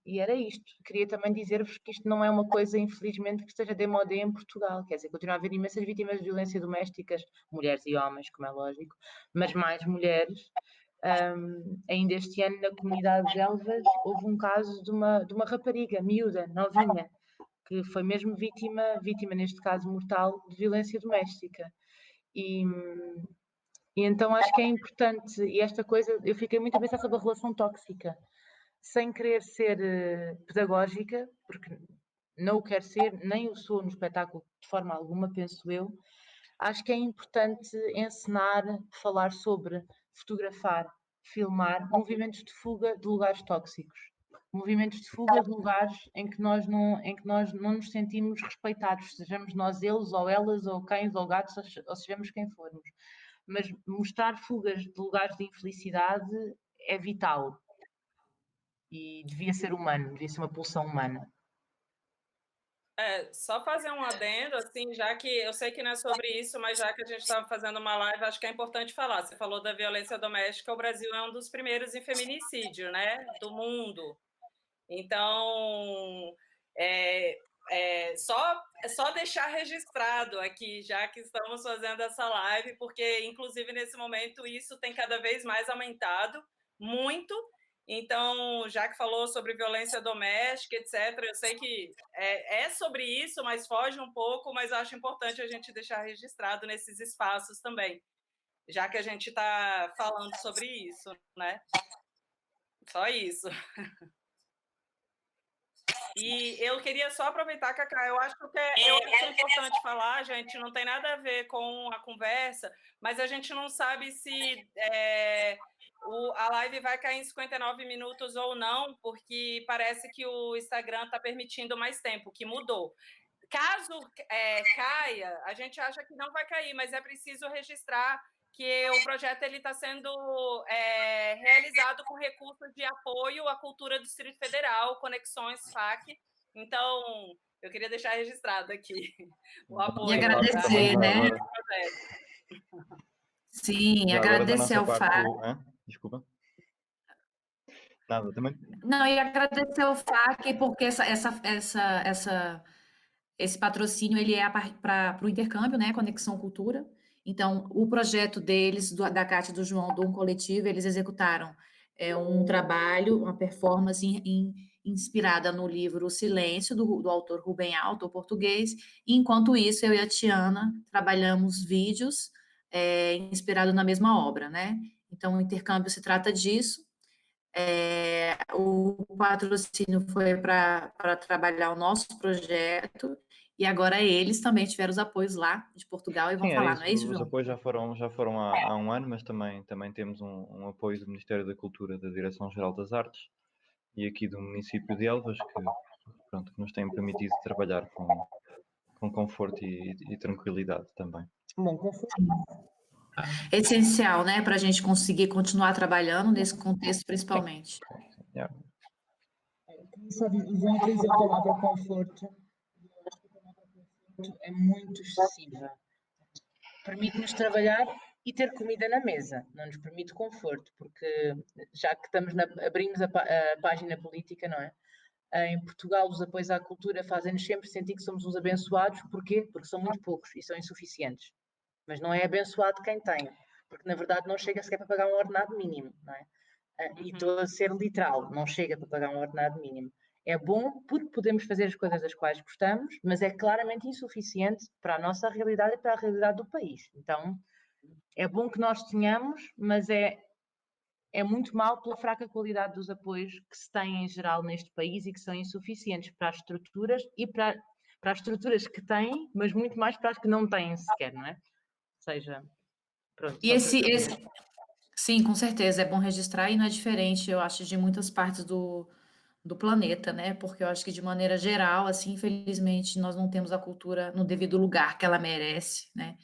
E era isto. Queria também dizer-vos que isto não é uma coisa, infelizmente, que esteja de modé em Portugal. Quer dizer, continua a haver imensas vítimas de violência domésticas, mulheres e homens, como é lógico, mas mais mulheres. Ainda este ano, na comunidade de Elvas, houve um caso de uma rapariga miúda, novinha, que foi mesmo vítima neste caso mortal, de violência doméstica. E então acho que é importante, e esta coisa, eu fiquei muito a pensar sobre a relação tóxica, sem querer ser pedagógica, porque não o quero ser, nem o sou no espetáculo de forma alguma, penso eu. Acho que é importante ensinar, falar sobre, fotografar, filmar movimentos de fuga de lugares tóxicos. Movimentos de fuga de lugares em que nós não nos sentimos respeitados, sejamos nós eles, ou elas, ou cães, ou gatos, ou sejamos quem formos. Mas mostrar fugas de lugares de infelicidade é vital. E devia ser humano, devia ser uma pulsão humana. Só fazer um adendo, assim, já que eu sei que não é sobre isso, mas já que a gente estava fazendo uma live, acho que é importante falar. Você falou da violência doméstica, o Brasil é um dos primeiros em feminicídio, né, do mundo. Então, só deixar registrado aqui, já que estamos fazendo essa live, porque, inclusive, nesse momento, isso tem cada vez mais aumentado, muito. Então, já que falou sobre violência doméstica, etc., eu sei que é sobre isso, mas foge um pouco, mas eu acho importante a gente deixar registrado nesses espaços também, já que a gente está falando sobre isso, né? Só isso. E eu queria só aproveitar, Cacá, eu acho que é importante falar, gente, não tem nada a ver com a conversa, mas a gente não sabe se a live vai cair em 59 minutos ou não, porque parece que o Instagram está permitindo mais tempo, que mudou. Caso caia, a gente acha que não vai cair, mas é preciso registrar que o projeto está sendo realizado com recursos de apoio à cultura do Distrito Federal, Conexões FAC. Então, eu queria deixar registrado aqui o apoio. E agradecer, né? Sim, já agradecer ao FAC. Desculpa. Nada, também. Não, e agradecer ao FAC, porque esse patrocínio ele é para o intercâmbio, né? Conexão Cultura. Então, o projeto deles, da Cátia e do João, do coletivo, eles executaram um trabalho, uma performance inspirada no livro O Silêncio, do autor Rubem Alto, português. E, enquanto isso, eu e a Tiana trabalhamos vídeos inspirados na mesma obra, né? Então, o intercâmbio se trata disso. O patrocínio foi para trabalhar o nosso projeto, e agora eles também tiveram os apoios lá de Portugal e vão falar, não é isso, João? Os apoios já foram há um ano, mas também temos um apoio do Ministério da Cultura, da Direção-Geral das Artes e aqui do município de Elvas, que nos têm permitido trabalhar com conforto e tranquilidade também. Bom, conforto. É essencial, né, para a gente conseguir continuar trabalhando nesse contexto, principalmente. Só dizer a palavra conforto. Eu acho que a palavra conforto é muito excessiva. Permite-nos trabalhar e ter comida na mesa, não nos permite conforto, porque já que abrimos a página política, não é? Em Portugal, os apoios à cultura fazem-nos sempre sentir que somos uns abençoados. Porquê? Porque são muito poucos e são insuficientes. Mas não é abençoado quem tem, porque na verdade não chega sequer para pagar um ordenado mínimo, não é? E estou a ser literal, não chega para pagar um ordenado mínimo. É bom porque podemos fazer as coisas das quais gostamos, mas é claramente insuficiente para a nossa realidade e para a realidade do país. Então, é bom que nós tenhamos, mas é muito mal pela fraca qualidade dos apoios que se têm em geral neste país e que são insuficientes para as estruturas e para as estruturas que têm, mas muito mais para as que não têm sequer, não é? Ou seja, pronto. E sim, com certeza, é bom registrar e não é diferente, eu acho, de muitas partes do planeta, né? Porque eu acho que de maneira geral, assim, infelizmente, nós não temos a cultura no devido lugar que ela merece, né?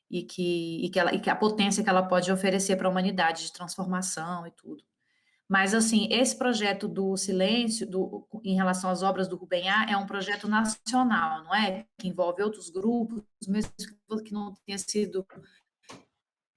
E que a potência que ela pode oferecer para a humanidade de transformação e tudo. Mas, assim, esse projeto do Silêncio, em relação às obras do Rubem A, é um projeto nacional, não é? Que envolve outros grupos, mesmo que não tenha sido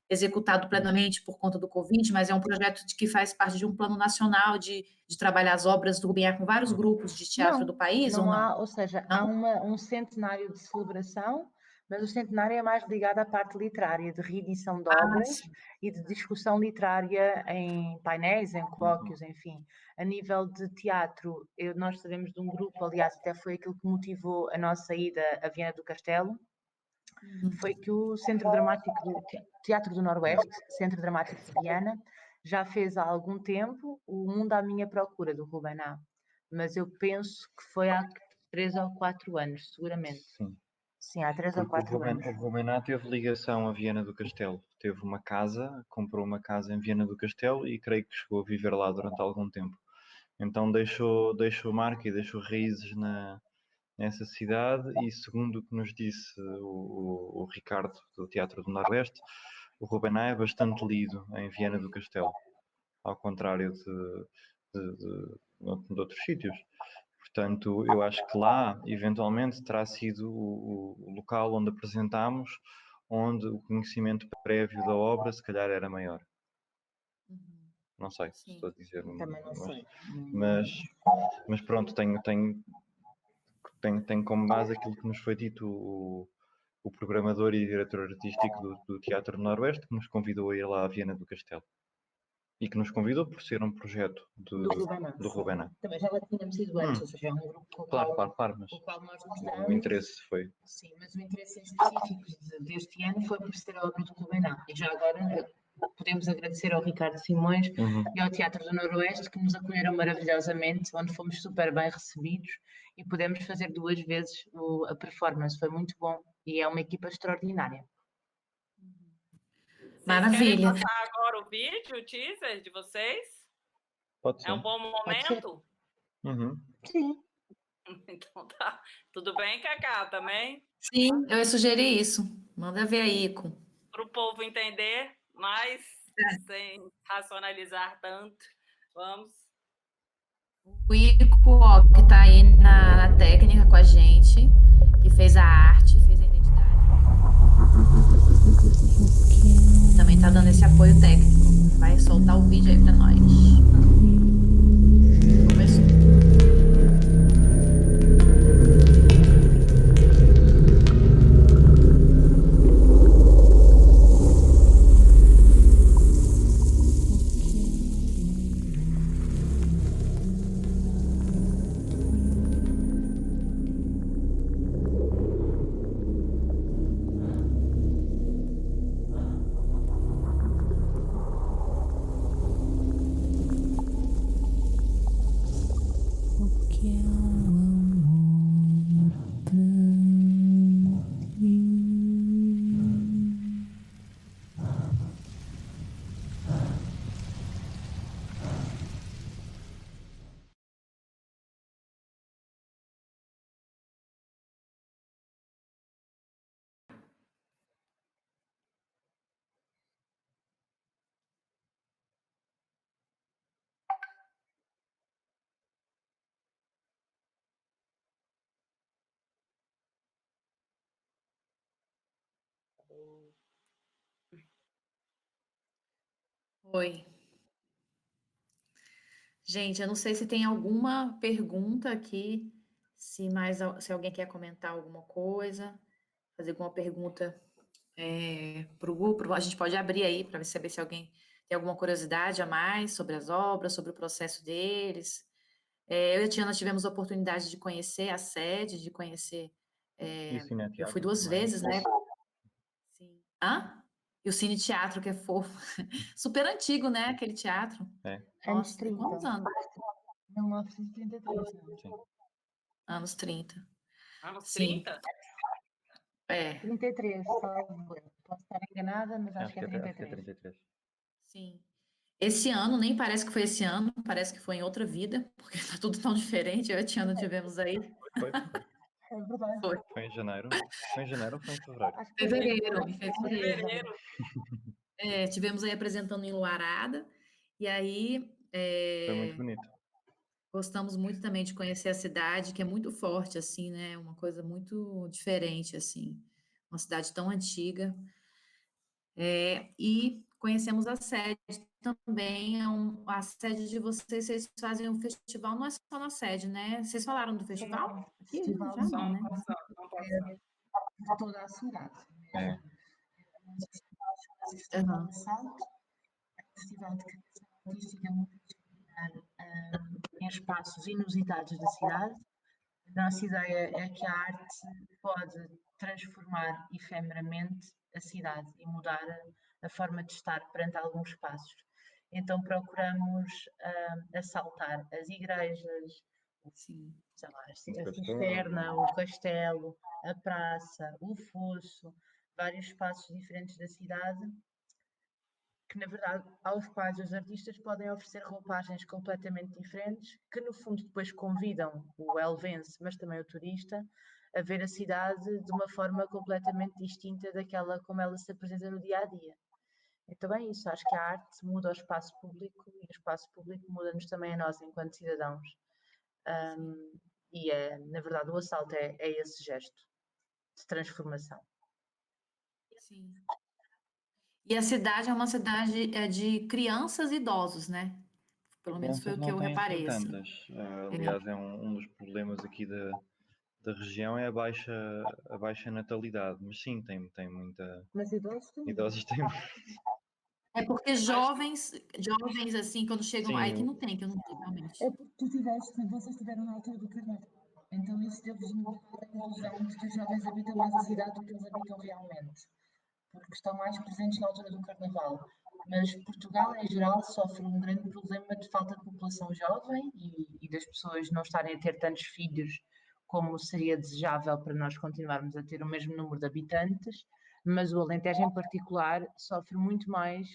executado plenamente por conta do Covid, mas é um projeto que faz parte de um plano nacional de trabalhar as obras do Rubem A com vários grupos de teatro do país, ou não? Ou seja, há um centenário de celebração, mas o centenário é mais ligado à parte literária, de reedição de obras e de discussão literária em painéis, em colóquios, enfim. A nível de teatro, nós sabemos de um grupo, aliás, até foi aquilo que motivou a nossa ida a Viana do Castelo, foi que o Centro Dramático do Teatro do Noroeste, Centro Dramático de Viana, já fez há algum tempo o Mundo à Minha Procura, do Rubem A. Mas eu penso que foi há 3 ou 4 anos, seguramente. Sim, há 3 ou 4 anos. O Rubem A teve ligação a Viana do Castelo. Teve uma casa, comprou uma casa em Viana do Castelo e creio que chegou a viver lá durante algum tempo. Então deixou marca e deixou raízes nessa cidade, e segundo o que nos disse o Ricardo do Teatro do Noroeste, o Rubem A é bastante lido em Viana do Castelo, ao contrário de outros sítios. Portanto, eu acho que lá, eventualmente, terá sido o local onde apresentámos, onde o conhecimento prévio da obra, se calhar, era maior. Não sei se estou a dizer, Também não sei. mas pronto, tenho como base aquilo que nos foi dito o programador e diretor artístico do Teatro do Noroeste, que nos convidou a ir lá à Viena do Castelo. E que nos convidou por ser um projeto do Rubená. Também já lá tínhamos ido antes, ou seja, é um grupo com o Claro, mas qual nós gostamos. O interesse foi. Sim, mas o interesse específico deste ano foi por ser a obra do Rubená. E já agora podemos agradecer ao Ricardo Simões e ao Teatro do Noroeste, que nos acolheram maravilhosamente, onde fomos super bem recebidos e pudemos fazer 2 vezes a performance. Foi muito bom e é uma equipa extraordinária. Maravilha. Vocês querem passar agora o vídeo, o teaser de vocês? Pode ser. É um bom momento? Sim. Então tá. Tudo bem, Cacá, também? Sim, eu ia sugerir isso. Manda ver aí, Ico. Para o povo entender mais, sem racionalizar tanto. Vamos. O Ico, ó, que tá aí na técnica com a gente, que fez a arte, fez a identidade. Também tá dando esse apoio técnico. Vai soltar o vídeo aí pra nós. Começou. Oi. Gente, eu não sei se tem alguma pergunta aqui, se alguém quer comentar alguma coisa, fazer alguma pergunta para o grupo, a gente pode abrir aí para saber se alguém tem alguma curiosidade a mais sobre as obras, sobre o processo deles. Eu e a Tiana tivemos a oportunidade de conhecer a sede, de conhecer. Eu fui 2 vezes, né? Sim. Hã? E o Cine Teatro, que é fofo. Super antigo, né? Aquele teatro. É. Nossa, tem quantos anos? 1933. Sim. Anos 30. Anos Sim. 30? 33, salvo. Posso estar enganada, mas acho que é 33. Sim. Esse ano, nem parece que foi esse ano, parece que foi em outra vida, porque tá tudo tão diferente. Eu e a Tiana tivemos aí. Foi. É verdade. Foi em janeiro. Foi em janeiro ou foi em fevereiro? Acho que Fevereiro, em fevereiro. Fevereiro. Tivemos aí apresentando em Luarada, e aí Foi muito bonito. gostamos muito também de conhecer a cidade, que é muito forte, assim, né? Uma coisa muito diferente, assim. Uma cidade tão antiga. E conhecemos a sede também, a sede de vocês fazem um festival, não é só na sede, né? Vocês falaram do festival? Aqui, Festival já não, né? de toda a cidade. É. Festival de Salto, festival de criação artística multidisciplinar em espaços inusitados da cidade. A nossa ideia é que a arte pode transformar efemeramente a cidade e mudar a forma de estar perante alguns espaços. Então procuramos assaltar as igrejas, Sim. sei lá, a cisterna, o castelo, a praça, o fosso, vários espaços diferentes da cidade, que na verdade aos quais os artistas podem oferecer roupagens completamente diferentes, que no fundo depois convidam o elvense, mas também o turista, a ver a cidade de uma forma completamente distinta daquela como ela se apresenta no dia a dia. Então é isso, acho que a arte muda o espaço público e o espaço público muda-nos também a nós enquanto cidadãos. E, na verdade, o assalto é esse gesto de transformação. Sim. E a cidade é uma cidade de crianças e idosos, né? Pelo menos foi Crianças o que não eu têm assim reparei, assim. tantas. Aliás, é um dos problemas aqui da região é a baixa natalidade. Mas sim, tem muita. Mas idosos têm. Idosos têm. É porque jovens assim, quando chegam aí, que Sim, não tem, que eu não sei realmente. É porque vocês estiveram na altura do carnaval. Então isso deu-vos um pouco a ilusão de que os jovens habitam mais a cidade do que eles habitam realmente. Porque estão mais presentes na altura do carnaval. Mas Portugal, em geral, sofre um grande problema de falta de população jovem e das pessoas não estarem a ter tantos filhos como seria desejável para nós continuarmos a ter o mesmo número de habitantes, mas o Alentejo em particular sofre muito mais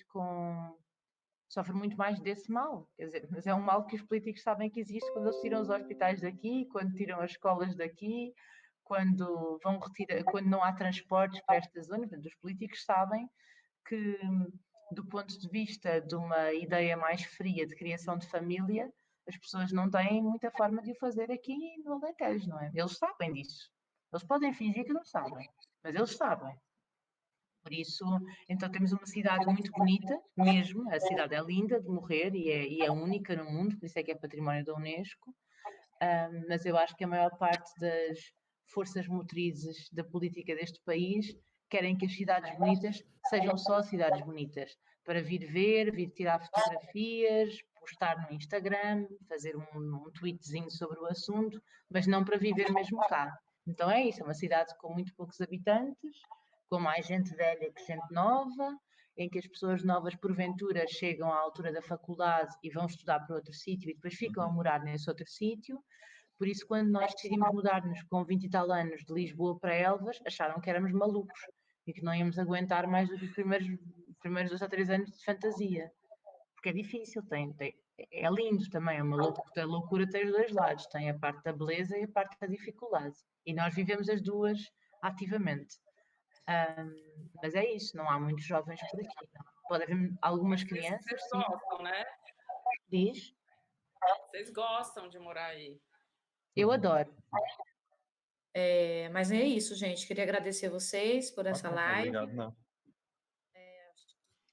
desse mal, quer dizer, mas é um mal que os políticos sabem que existe quando eles tiram os hospitais daqui, quando tiram as escolas daqui, quando vão retirar, quando não há transportes para estas zonas. Portanto, os políticos sabem que, do ponto de vista de uma ideia mais fria de criação de família, as pessoas não têm muita forma de o fazer aqui no Alentejo, não é? Eles sabem disso. Eles podem fingir que não sabem, mas eles sabem. Por isso, então temos uma cidade muito bonita, mesmo, a cidade é linda de morrer e é única no mundo, por isso é que é património da Unesco, mas eu acho que a maior parte das forças motrizes da política deste país querem que as cidades bonitas sejam só cidades bonitas, para vir ver, vir tirar fotografias, postar no Instagram, fazer um tweetzinho sobre o assunto, mas não para viver mesmo cá. Então é isso, é uma cidade com muito poucos habitantes, com mais gente velha que gente nova, em que as pessoas novas, porventura, chegam à altura da faculdade e vão estudar para outro sítio e depois ficam a morar nesse outro sítio. Por isso, quando nós decidimos mudar-nos com 20 e tal anos de Lisboa para Elvas, acharam que éramos malucos e que não íamos aguentar mais do que os primeiros 2 ou 3 anos de fantasia. Porque é difícil, é lindo também, é uma loucura, a loucura tem os dois lados, tem a parte da beleza e a parte da dificuldade. E nós vivemos as duas ativamente. Mas é isso, não há muitos jovens por aqui. Não. Pode haver algumas crianças, Vocês sim. gostam, né? Diz? Vocês gostam de morar aí. Eu adoro. Mas é isso, gente. Queria agradecer vocês por essa live. Obrigado, não.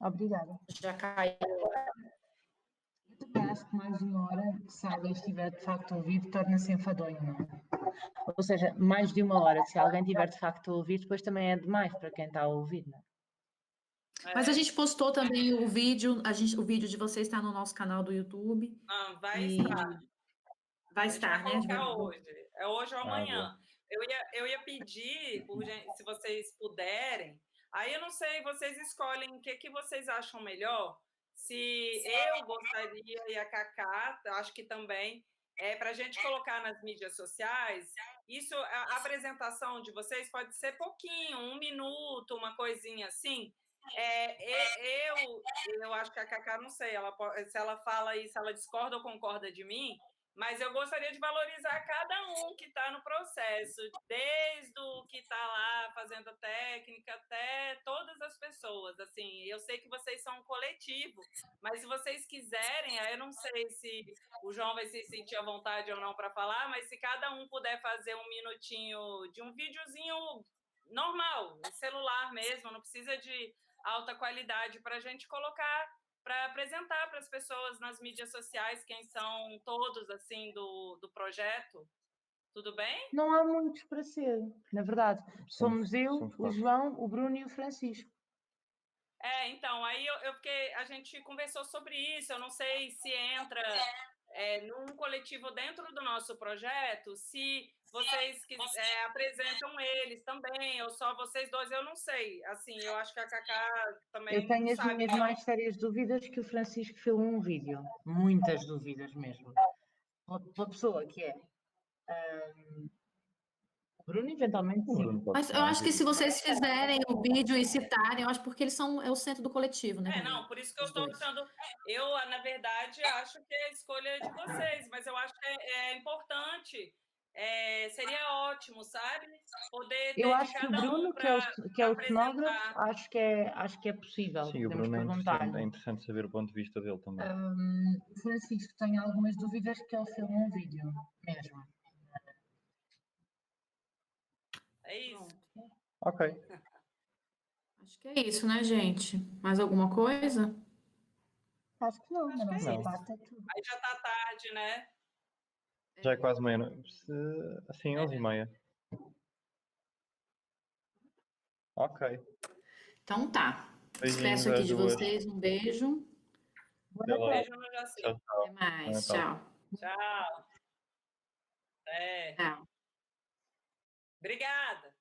Obrigada. Já caiu. Eu também acho que mais de uma hora, se alguém estiver de facto a ouvir, torna-se enfadonho, não é? Ou seja, mais de uma hora, se alguém tiver de facto a ouvir, depois também é demais para quem está a ouvir, não é? Mas a gente postou também o vídeo, o vídeo de vocês está no nosso canal do YouTube. Vai estar. Vai estar, vai né? colocar hoje. É hoje ou amanhã. Boa. Eu ia pedir, se vocês puderem. Aí eu não sei, vocês escolhem o que vocês acham melhor. Se eu gostaria e a Cacá, acho que também, para a gente colocar nas mídias sociais. Isso, a apresentação de vocês pode ser pouquinho, 1 minuto, uma coisinha assim. Eu acho que a Cacá, não sei, se ela fala isso, ela discorda ou concorda de mim. Mas eu gostaria de valorizar cada um que está no processo, desde o que está lá fazendo a técnica até todas as pessoas. Assim, eu sei que vocês são um coletivo, mas se vocês quiserem, eu não sei se o João vai se sentir à vontade ou não para falar, mas se cada um puder fazer 1 minutinho de um videozinho normal, em celular mesmo, não precisa de alta qualidade, para a gente colocar, para apresentar para as pessoas nas mídias sociais quem são todos assim do projeto. Tudo bem? Não há muitos para ser, na verdade. Somos eu, o quatro. João, o Bruno e o Francisco. Então, aí porque a gente conversou sobre isso, eu não sei se entra num coletivo dentro do nosso projeto, se vocês apresentam eles também, ou só vocês dois, eu não sei. Assim, eu acho que a Cacá também Eu tenho as sabe. minhas mais sérias dúvidas que o Francisco filmou um vídeo. Muitas dúvidas mesmo. Pela pessoa que é. O Bruno, eventualmente, sim. Mas eu acho que se vocês fizerem o vídeo e citarem, eu acho porque eles são o centro do coletivo, né? Não, por isso que eu estou achando. Eu, na verdade, acho que é a escolha de vocês, mas eu acho que é importante. Seria ótimo, sabe? Poder ter eu acho que o Bruno, que é o cenógrafo, acho que é possível. Sim, o Bruno é interessante saber o ponto de vista dele também. O Francisco tem algumas dúvidas que ele filma um vídeo mesmo. É isso. Pronto. Ok. Acho que é isso, né, gente? Mais alguma coisa? Acho que não, da Acho que é nossa Não. parte é tudo. Aí já tá tarde, né? Já é quase meia-noite. Assim, 11h30. Ok. Então tá. Beijinhos Despeço aqui às de duas. vocês. Um beijo. Até logo. Beijo no Jaci. Tchau, Até tchau. mais. Natal. Tchau. Tchau. É. Tchau. Obrigada.